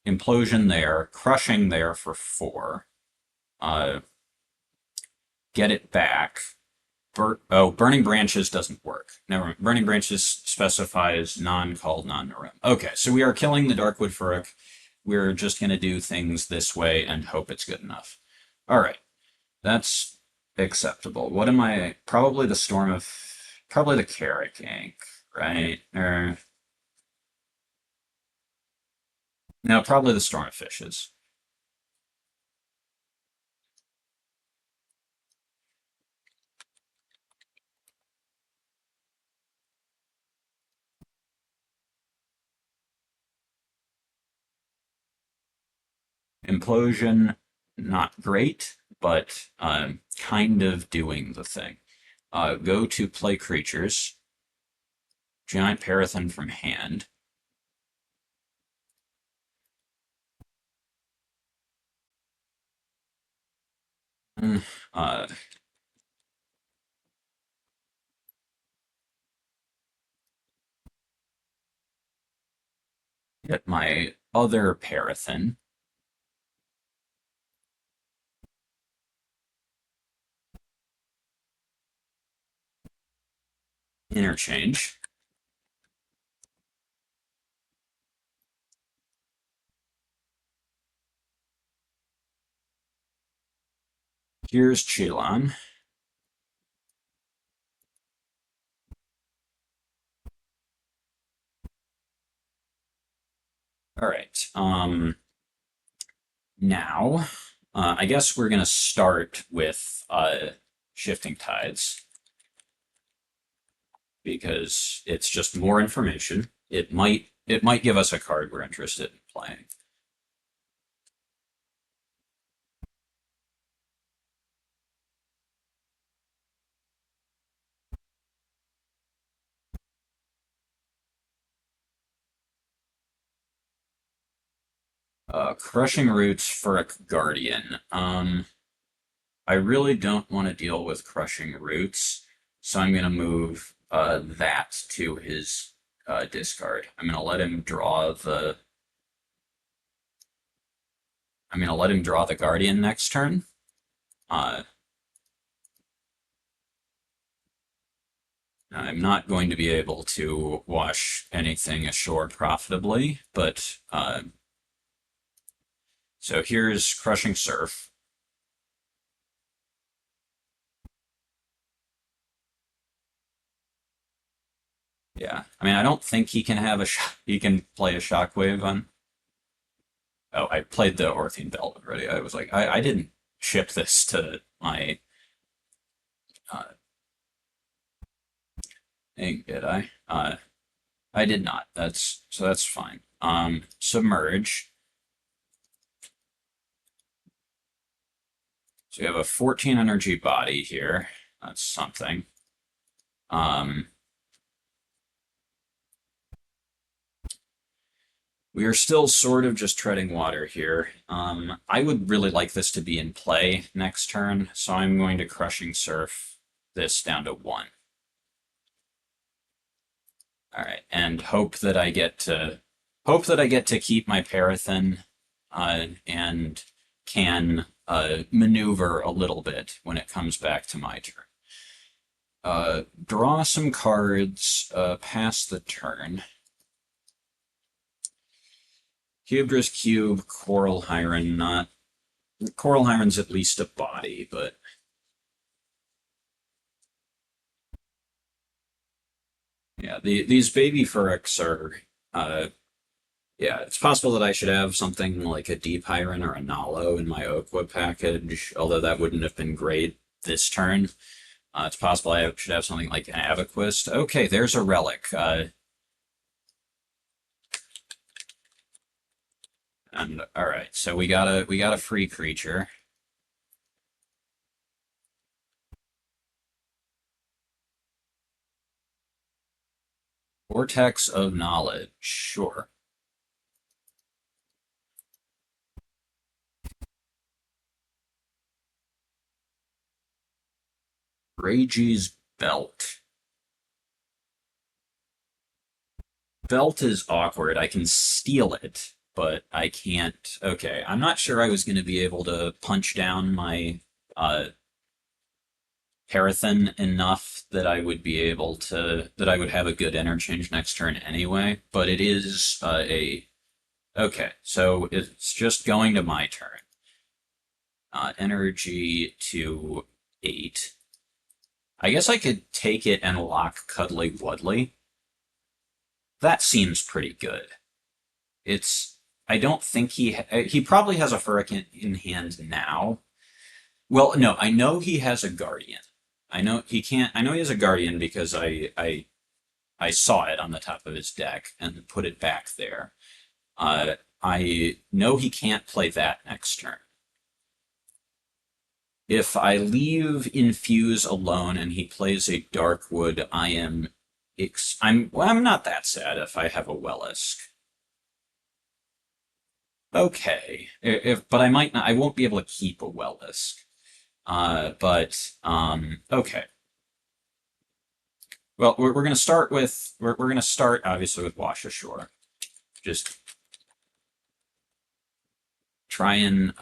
S1: Implosion there, Crushing there for 4, get it back. Burning Branches doesn't work. Never mind. Burning Branches specifies non-called, non-Narim. Okay, so we are killing the Darkwood Phrup. We're just going to do things this way and hope it's good enough. All right, that's acceptable. What am I? Probably the probably the Carrick Ink, right? No, probably the Storm of Fishes. Implosion, not great, but kind of doing the thing. Go to play creatures. Giant Parathin from hand. Uh, get my other Parathin. Interchange. Here's Chelon. All right. Now, I guess we're gonna start with Shifting Tides because it's just more information. It might give us a card we're interested in playing. Crushing Roots for a Guardian. I really don't want to deal with Crushing Roots, so I'm gonna move that to his discard. I'm gonna let him draw the. I'm gonna let him draw the Guardian next turn. I'm not going to be able to wash anything ashore profitably, but so here's Crushing Surf. Yeah, I mean, I don't think he can have he can play a Shockwave on. Oh, I played the Orothean Belt already. I was like, I didn't ship this to my thing, did I? I did not. That's fine. Submerge. So we have a 14 energy body here. That's something. We are still sort of just treading water here. I would really like this to be in play next turn, so I'm going to Crushing Surf this down to 1. All right, and hope that I get to keep my Parathin and can maneuver a little bit when it comes back to my turn. Draw some cards past the turn. Hubdra's Cube, Coral Hyren, not... Coral Hyren's at least a body, but... Yeah, these baby Phrups are... yeah, it's possible that I should have something like a Deep Hyren or a Nalo in my Aqua package, although that wouldn't have been great this turn. It's possible I should have something like an Abaquist. Okay, there's a relic. And all right, so we got a free creature. Vortex of Knowledge, sure. Regi's Belt. Belt is awkward. I can steal it, but I can't. Okay, I'm not sure I was going to be able to punch down my Parathin enough that I would be able to that I would have a good interchange next turn anyway. But it is a okay. So it's just going to my turn. Energy to 8. I guess I could take it and lock Cuddly Wuddly. That seems pretty good. It's. I don't think he probably has a Furrican in hand now. Well, no, I know he has a Guardian. I know he can't. I know he has a Guardian because I saw it on the top of his deck and put it back there. I know he can't play that next turn. If I leave Infuse alone and he plays a Darkwood, I'm not that sad if I have a Wellisk. Okay, but I might not. I won't be able to keep a Wellisk. Okay. Well, we're going to start with we're going to start obviously with Wash Ashore. Just try and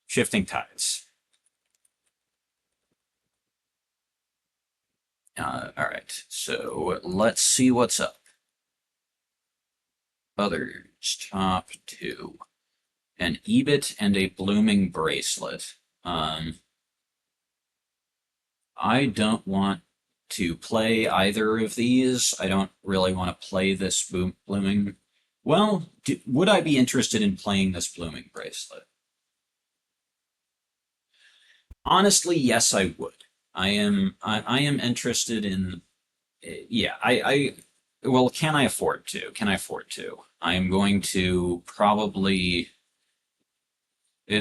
S1: Shifting Tides. All right, so let's see what's up. Others, top 2. An Ebit and a Blooming Bracelet. I don't want to play either of these. I don't really want to play this Blooming... Well, would I be interested in playing this Blooming Bracelet? Honestly, yes, I would. I am interested in... Yeah, well, can I afford to? Can I afford to? I am going to probably...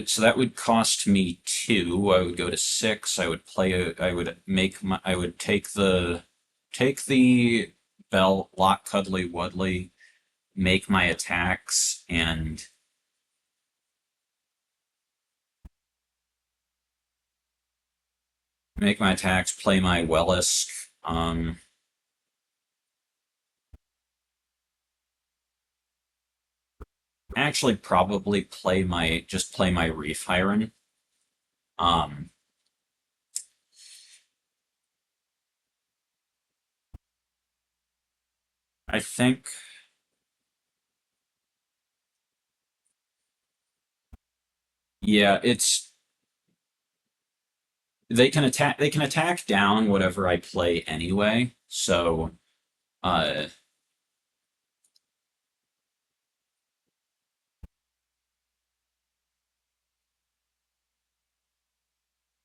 S1: So that would cost me 2. I would go to 6. I would play. I would make my. I would take the bell, lock Cuddly Wuddly, make my attacks, and make my attacks, play my Wellisk. Actually, probably just play my Reef Hyren. Um, I think. Yeah, it's they can attack down whatever I play anyway. So uh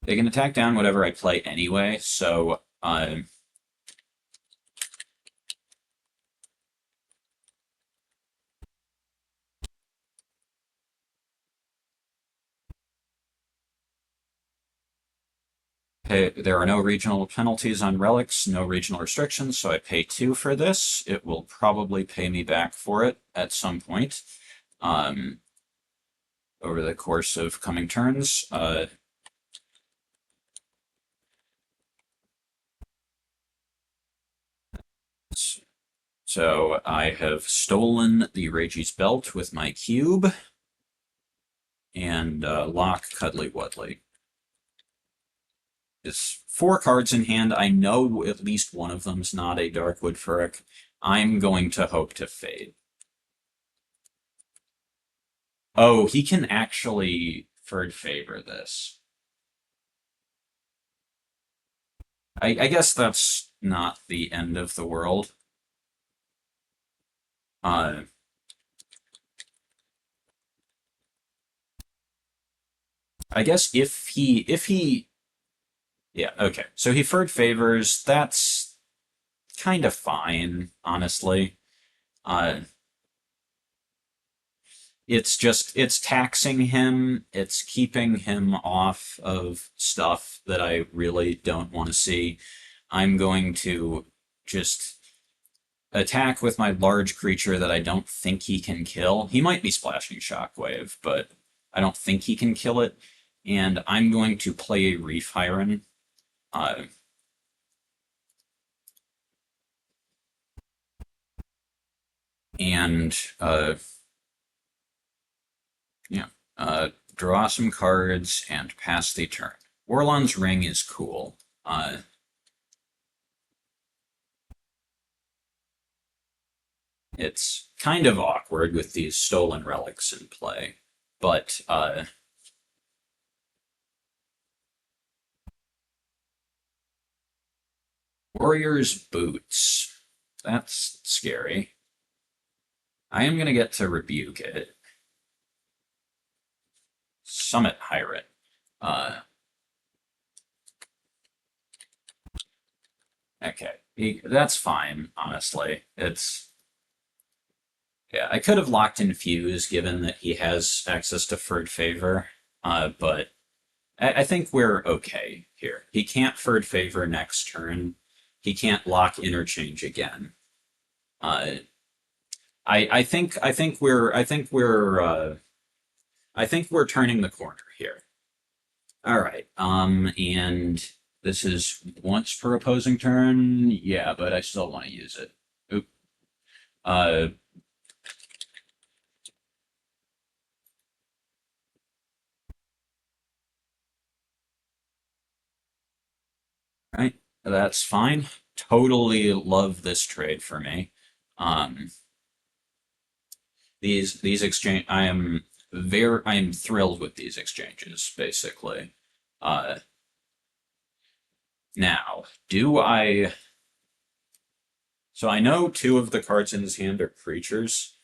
S1: they can attack down whatever I play anyway. So there are no regional penalties on relics, no regional restrictions, so I pay 2 for this. It will probably pay me back for it at some point um, over the course of coming turns. So I have stolen the Rage's Belt with my cube and lock Cuddly Wuddly. It's 4 cards in hand. I know at least one of them's not a Darkwood Furrock. I'm going to hope to fade. Oh, he can actually third favor this. I guess that's not the end of the world. Uh, I guess yeah, okay. So he third favors. That's kind of fine, honestly. Uh, it's taxing him. It's keeping him off of stuff that I really don't want to see. I'm going to just attack with my large creature that I don't think he can kill. He might be splashing Shockwave, but I don't think he can kill it. And I'm going to play a Reef Hyren. Uh, and yeah, draw some cards and pass the turn. Orlon's Ring is cool. It's kind of awkward with these stolen relics in play, but Warrior's Boots. That's scary. I am going to get to rebuke it. Summit Pirate. Okay, that's fine, honestly. Yeah, I could have locked in Fuse given that he has access to Third Favor, but I think we're okay here. He can't Third Favor next turn. He can't lock Interchange again. Uh, I think we're turning the corner here. All right. And this is once per opposing turn. Yeah, but I still want to use it. Oop. Uh, right. That's fine. Totally love this trade for me. Um, these exchange. I am thrilled with these exchanges. Basically. Uh, now, do I? So I know 2 of the cards in his hand are creatures.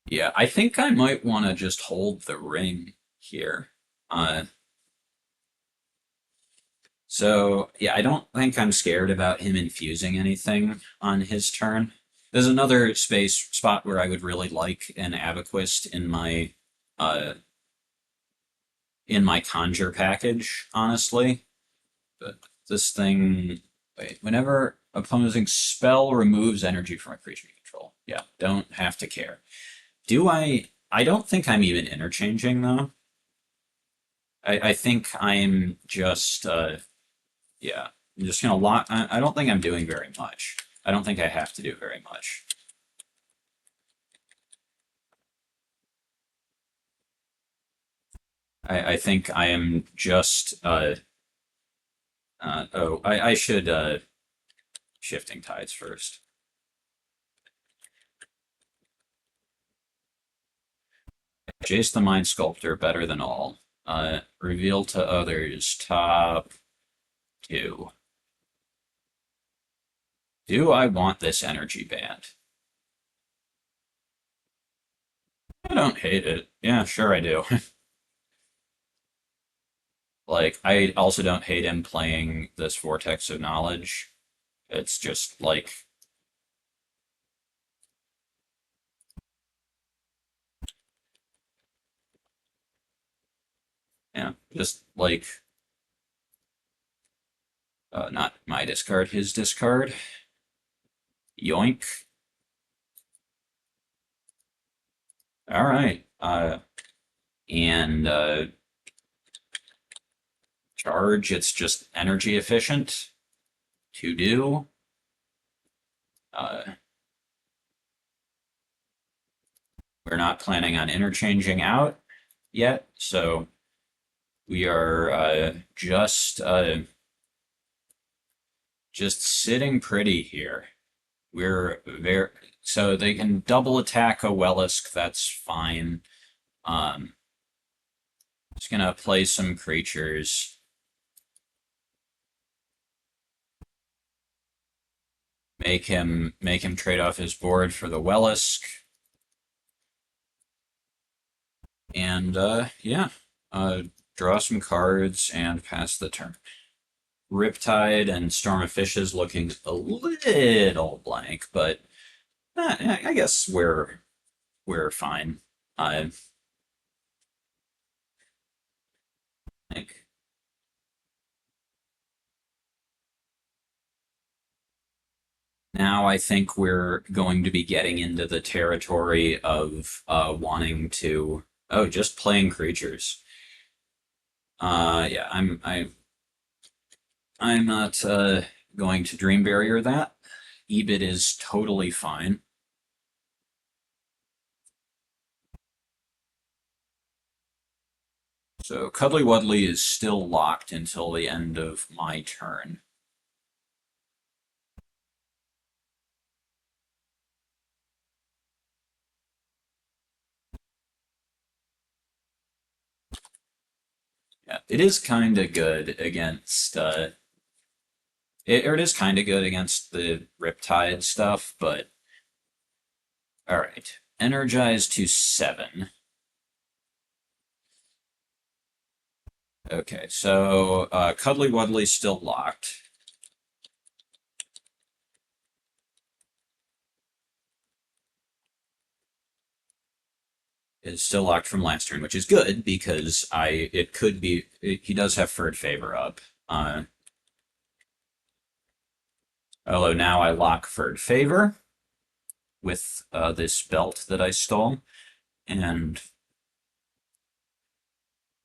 S1: Yeah, I think I might want to just hold the ring here. Uh, so yeah, I don't think I'm scared about him infusing anything on his turn. There's another spot where I would really like an Abaquist uh in my Conjure package, honestly. But this thing, wait, whenever opposing spell removes energy from a creature you control. Yeah, don't have to care. Do I I don't think I'm even interchanging though. I think I'm just yeah. I'm just gonna lock. I don't think I'm doing very much. I don't think I have to do very much. I think I am just oh, I should shifting tides first. Jace the Mind Sculptor better than all. Reveal to others top two. Do I want this energy band? I don't hate it. Yeah, sure I do. Like, I also don't hate him playing this Vortex of Knowledge. It's just like, yeah, just like, not my discard, his discard. Yoink. All right. And charge, it's just energy efficient to do. Uh, we're not planning on interchanging out yet, so we are just sitting pretty here. We're very so they can double attack a Wellisk. That's fine. Um, just gonna play some creatures. Make him trade off his board for the Wellisk. And yeah, draw some cards and pass the turn. Riptide and Storm of Fishes looking a little blank, but I guess we're fine. I think. Now I think we're going to be getting into the territory of wanting to just playing creatures. Yeah, I'm not going to Dream Barrier that. EBIT is totally fine. So Cuddly Wuddly is still locked until the end of my turn. Yeah, it is kind of good against it is kind of good against the Riptide stuff, but all right. Energize to 7. Okay, so Cuddly Wuddly's still locked. Is still locked from last turn, which is good because he does have Furred Favor up. Although now I lock Furred Favor with this belt that I stole, and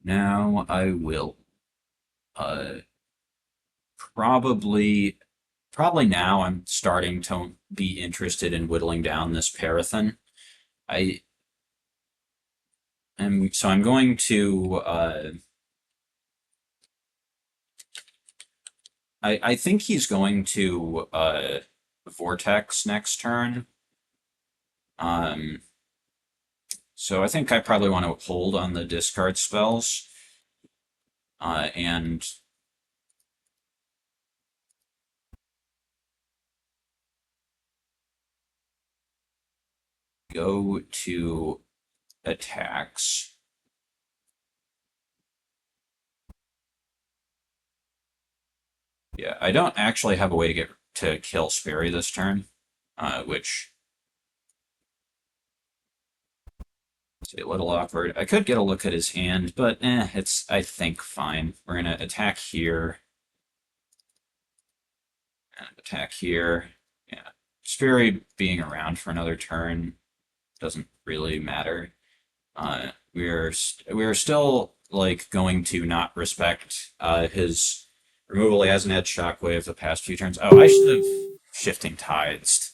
S1: now I will uh, probably now I'm starting to be interested in whittling down this Parathin. I am so I'm going to I think he's going to Vortex next turn. So I think I probably want to hold on the discard spells. And go to attacks. Yeah, I don't actually have a way to kill Sperry this turn, which is a little awkward. I could get a look at his hand, but it's I think fine. We're gonna attack here and attack here. Yeah, Sperry being around for another turn doesn't really matter. We're still like going to not respect his removal. He hasn't had Shockwave the past few turns. Oh, I should have Shifting Tides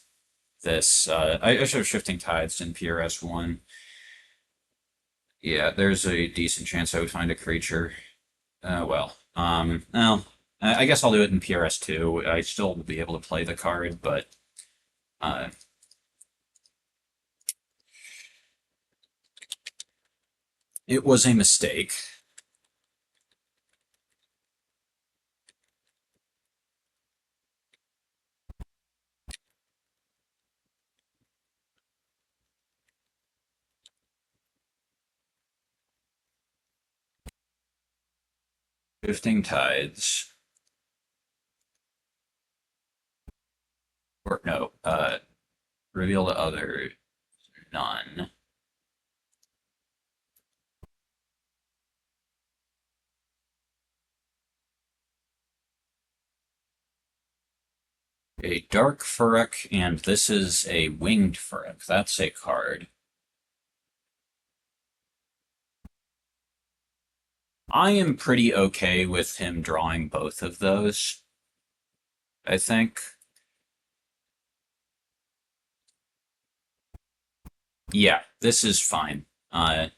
S1: this. I should have Shifting Tides in PRS1. Yeah, there's a decent chance I would find a creature. Well, I guess I'll do it in PRS2. I still will be able to play the card, but uh, it was a mistake. Shifting Tides. Or no, reveal the other. None. A Dark Phrup, and this is a Winged Phrup. That's a card. I am pretty okay with him drawing both of those, I think. Yeah, this is fine. I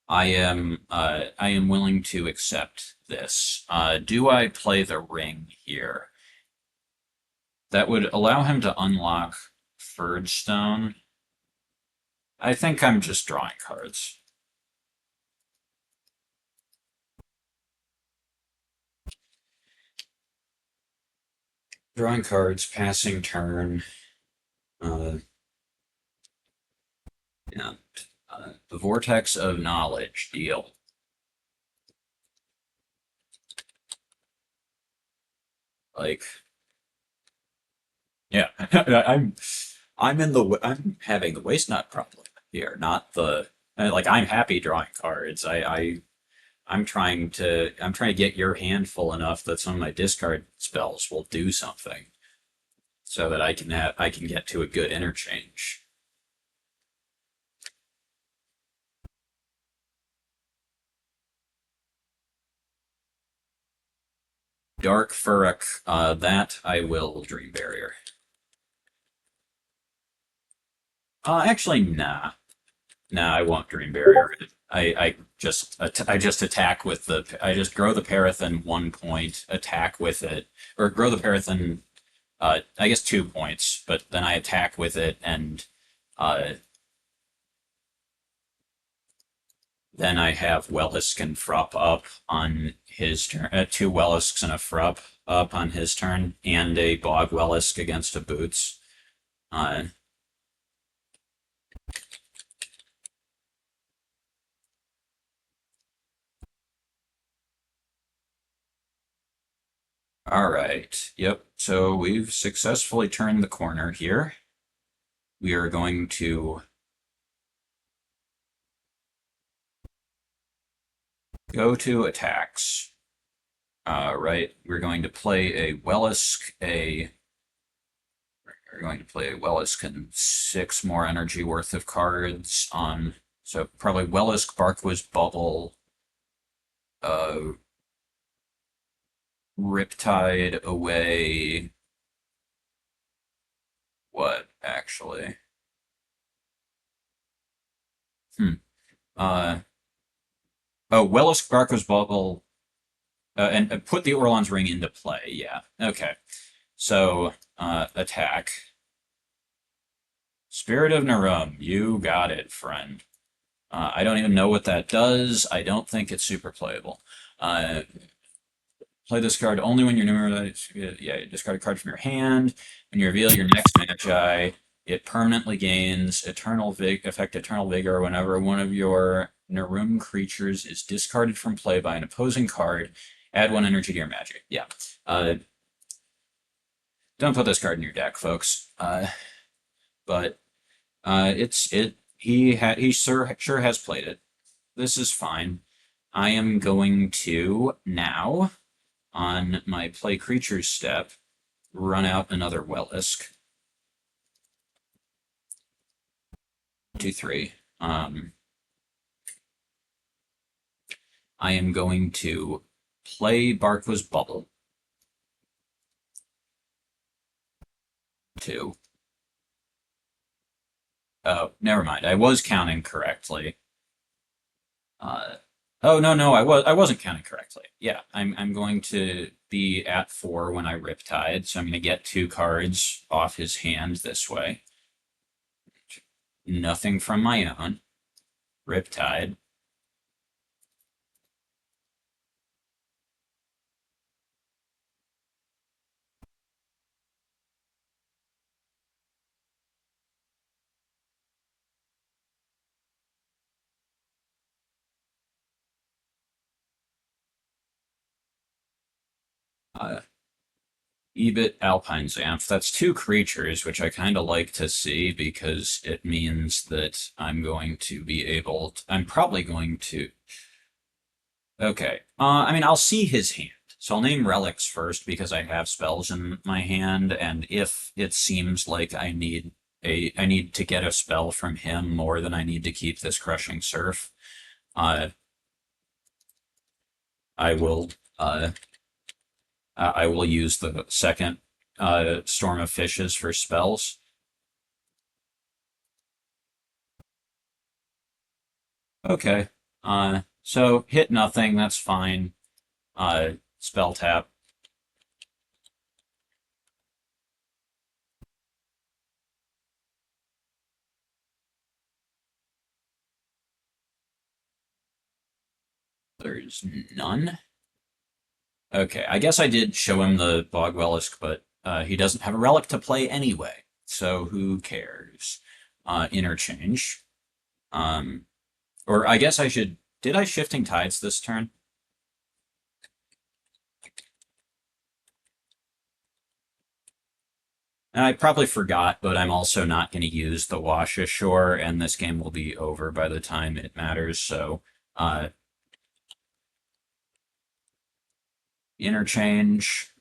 S1: am willing to accept this. Do I play the ring here? That would allow him to unlock Furdstone. I think I'm just drawing cards. Drawing cards, passing turn. Yeah. The Vortex of Knowledge deal. Like, yeah, I'm having the waste nut problem here, not the like I'm happy drawing cards. I'm trying to get your hand full enough that some of my discard spells will do something, so that I can get to a good interchange. Dark Phrup, that I will Dream Barrier. Actually, nah. Nah, I won't Dream Barrier. I just attack with I just grow the Parathin 1 point, attack with it, or grow the Parathin I guess 2 points, but then I attack with it, and uh, then I have Wellisk and Phrup up on his turn. Two Wellisks and a Phrup up on his turn, and a Bog Wellisk against a Boots. Uh, all right. Yep. So we've successfully turned the corner here. We are going to go to attacks. Right. We're going to play a Wellisk, we're going to play a Wellisk and 6 more energy worth of cards on. So probably Wellisk, Barkwist, Bubble, uh, Riptide away. What actually? Hmm. Uh. Oh, Wellisk, Barkwist, Bubble, and put the Orlon's ring into play. Yeah. Okay. So attack. Spirit of Narum, you got it, friend. I don't even know what that does. I don't think it's super playable. Play this card only when your you discard a card from your hand. When you reveal your next Magi, it permanently gains Eternal Vigor whenever one of your Narum creatures is discarded from play by an opposing card. Add 1 energy to your magic. Yeah. Don't put this card in your deck, folks. But he sure has played it. This is fine. I am going to now, on my play creatures step, run out another Wellisk. 2, 3. I am going to play Barkwa's Bubble. 2. Oh, never mind. I was counting correctly. Uh, oh no, I wasn't counting correctly. Yeah, I'm going to be at 4 when I Riptide, so I'm going to get 2 cards off his hand this way. Nothing from my own. Riptide. Uh, Ebit Alpine Xanth. That's 2 creatures, which I kind of like to see because it means that I'm going to be able to, I'm probably going to. Okay. I mean, I'll see his hand. So I'll name relics first because I have spells in my hand, and if it seems like I need to get a spell from him more than I need to keep this crushing surf, uh, I will I will use the second Storm of Fishes for spells. Okay. So hit nothing, that's fine. Spell tap. There's none. Okay, I guess I did show him the Bog Wellisk, but he doesn't have a relic to play anyway, so who cares? Interchange. Um, or I guess I should. Did I Shifting Tides this turn? I probably forgot, but I'm also not going to use the Wash Ashore, and this game will be over by the time it matters, so interchange.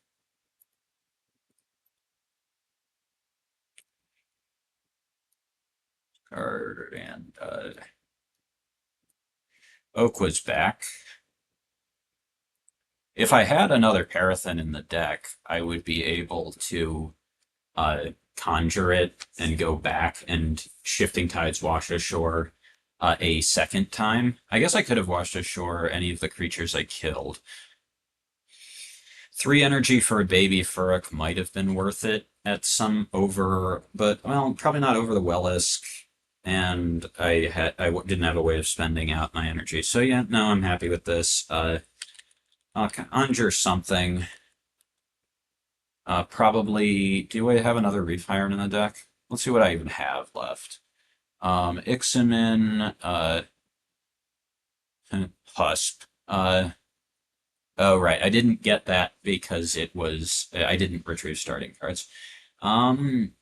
S1: Card and Oak was back. If I had another Parathin in the deck, I would be able to conjure it and go back and Shifting Tides wash ashore a second time. I guess I could have washed ashore any of the creatures I killed. 3 energy for a baby Phrup might have been worth it at some over, but well, probably not over the Wellisk. And I didn't have a way of spending out my energy. So yeah, no, I'm happy with this. I'll conjure something. Probably, do I have another Reef Hyren in the deck? Let's see what I even have left. Ixamin, Husp. Oh, right. I didn't get that because it was, I didn't retrieve starting cards. Um,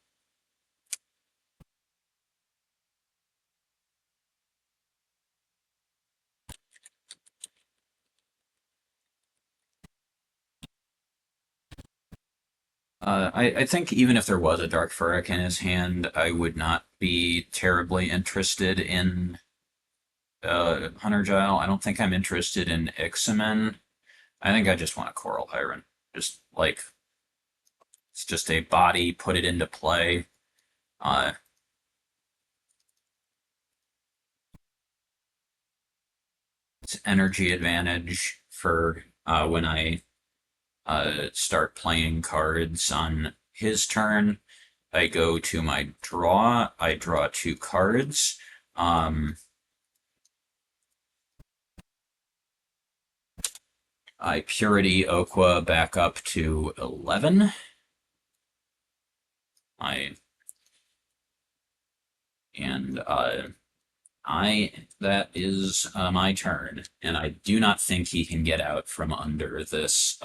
S1: I think even if there was a Dark Phrup in his hand, I would not be terribly interested in Hunter Gile. I don't think I'm interested in Ixamin. I think I just want a Coral Hyren. Just like it's just a body, put it into play. Uh, it's energy advantage for when I start playing cards on his turn. I go to my draw. I draw 2 cards. I Purity Oqua back up to 11. I and that is my turn, and I do not think he can get out from under this.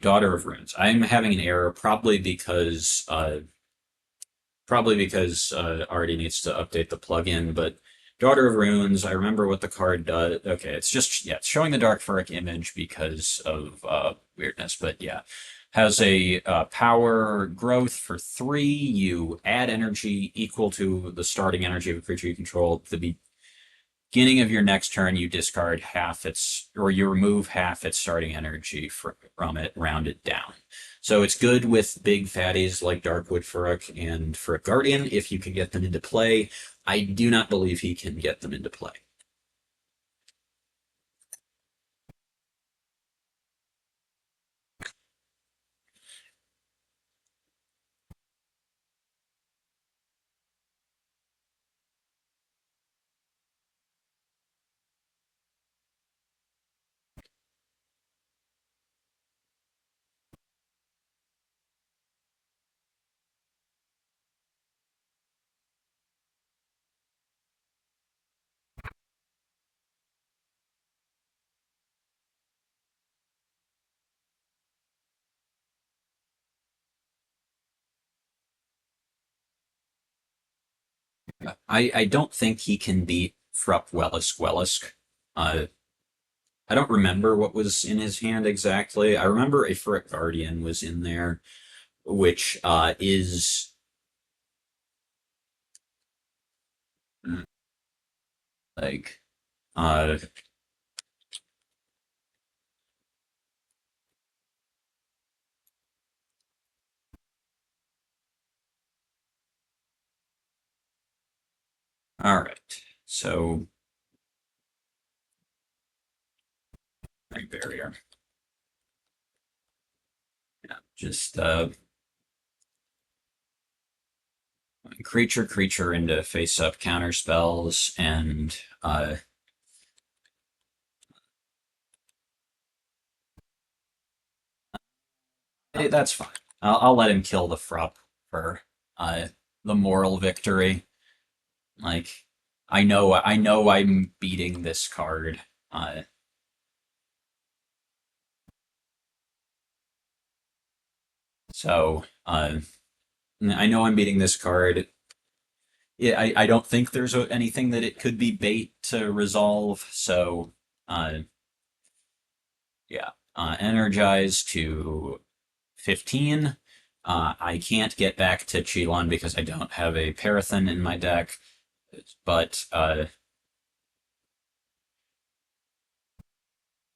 S1: Daughter of Runes. I'm having an error, probably because Artie needs to update the plugin, but Daughter of Runes, I remember what the card does. Okay, it's just, yeah, it's showing the Dark Phrup image because of weirdness, but yeah. Has a power growth for 3. You add energy equal to the starting energy of a creature you control. At the beginning of your next turn, you discard half its, or you remove half its starting energy from it, rounded down. So it's good with big fatties like Darkwood Phrup and Phrup Guardian if you can get them into play. I do not believe he can get them into play. I don't think he can beat Phrup Wellisk. Uh, I don't remember what was in his hand exactly. I remember a Phrup Guardian was in there, which is like uh, all right. So Ring Barrier. Yeah, just creature into face up counter spells and that's fine. I'll let him kill the Phrup for uh, the moral victory. Like I know I'm beating this card. Uh, so I know I'm beating this card. Yeah, I don't think there's anything that it could be bait to resolve. So uh, yeah, energize to 15. I can't get back to Chelon because I don't have a Parathin in my deck, but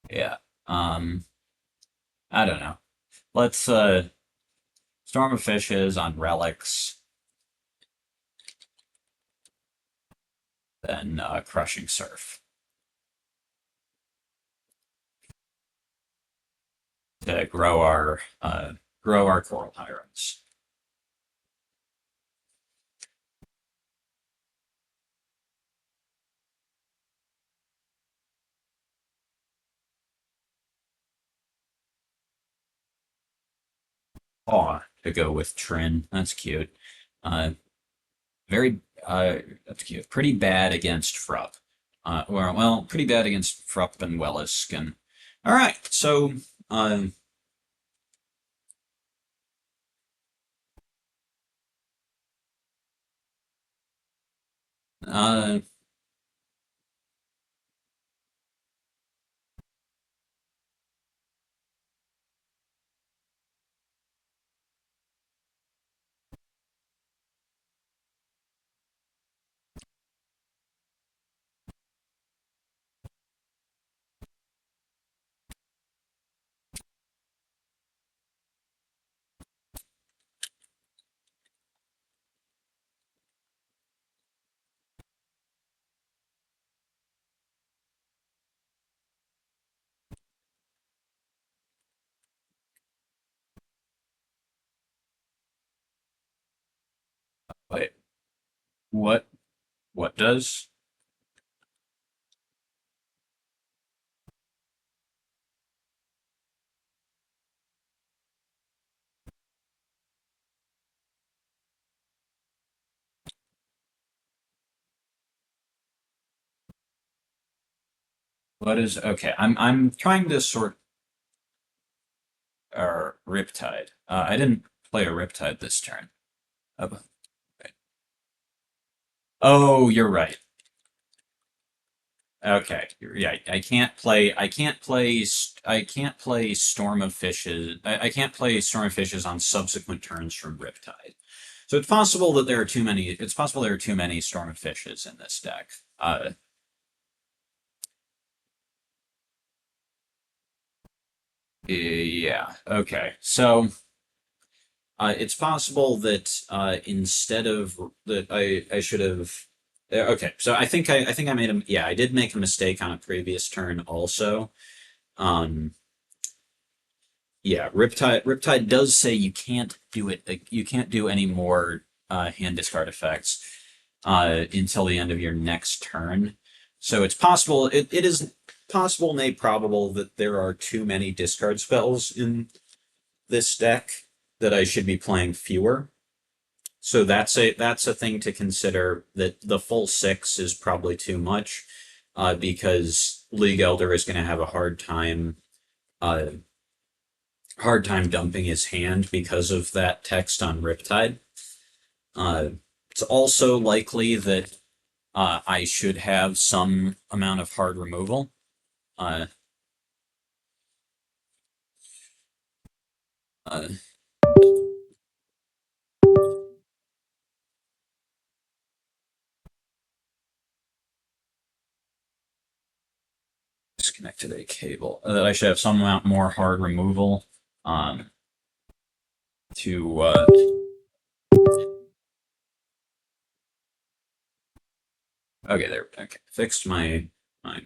S1: yeah, um, I don't know. Let's Storm of Fishes on relics, then Crushing Surf to grow our Coral Hirons. Aw, to go with Trin. That's cute. Uh, very that's cute. Pretty bad against Phrup. Well, pretty bad against Phrup and Wellisk. And all right, so uh, uh, wait, what what does what is okay? I'm trying to sort Riptide. I didn't play a Riptide this turn. Oh, oh, you're right. Okay, yeah, I can't play. I can't play Storm of Fishes. I can't play Storm of Fishes on subsequent turns from Riptide. So it's possible that there are too many. It's possible there are too many Storm of Fishes in this deck. Yeah. Okay. So it's possible that instead of that, I should have. Okay. So I think I made a yeah I did make a mistake on a previous turn also. Um, Yeah, Riptide does say you can't do it. You can't do any more hand discard effects until the end of your next turn. So it's possible. It is possible, nay probable, that there are too many discard spells in this deck that I should be playing fewer. So that's a thing to consider. That the full six is probably too much because League Elder is going to have a uh, hard time dumping his hand because of that text on Riptide. Uh, it's also likely that I should have some amount of hard removal. Uh, uh, Disconnected a cable. That I should have some amount more hard removal um, to. Okay, there. Okay, fixed my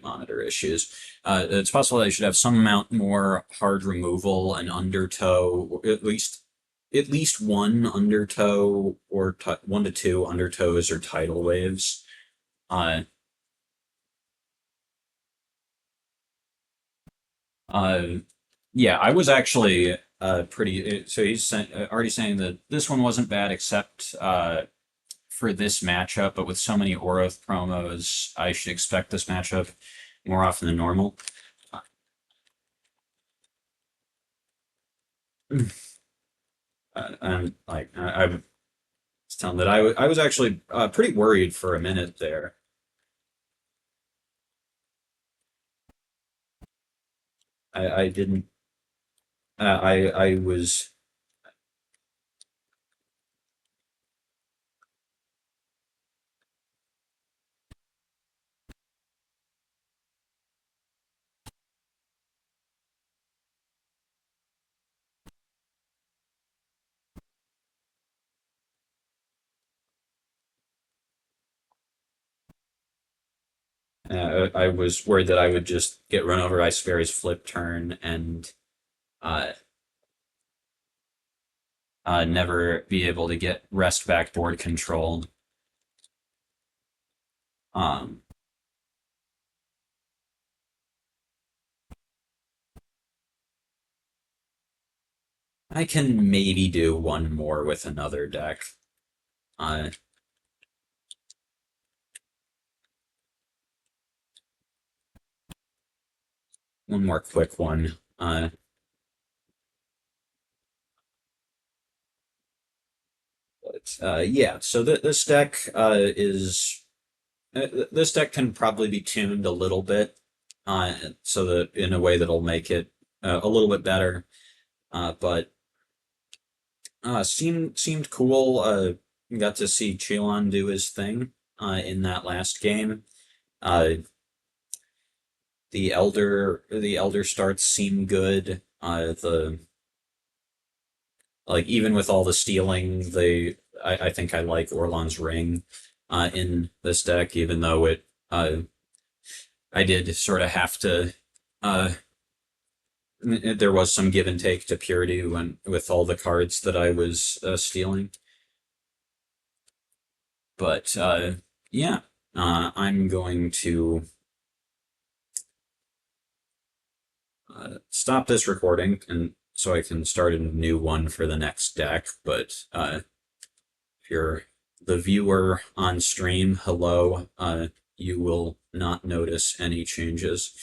S1: monitor issues. It's possible that I should have some amount more hard removal and undertow, or at least one undertow or one to two undertows or tidal waves. Uh, uh, yeah, I was actually pretty. So already saying that this one wasn't bad, except for this matchup. But with so many Orothe promos, I should expect this matchup more often than normal. And like I was telling that I was actually pretty worried for a minute there. I didn't. I was. I was worried that I would just get run over by Sperry's flip turn and uh, never be able to get rest back board control. Um, I can maybe do one more with another deck. Uh, One more quick one. Yeah, so this deck is this deck can probably be tuned a little bit, so that in a way that'll make it a little bit better. But seemed cool. Got to see Chelon do his thing in that last game. Uh, the Elder starts seem good. The like even with all the stealing, I think I like Orlon's ring in this deck, even though it I did sort of have to uh, there was some give and take to purity when with all the cards that I was stealing. But yeah, I'm going to stop this recording and so I can start a new one for the next deck. But if you're the viewer on stream, hello. You will not notice any changes.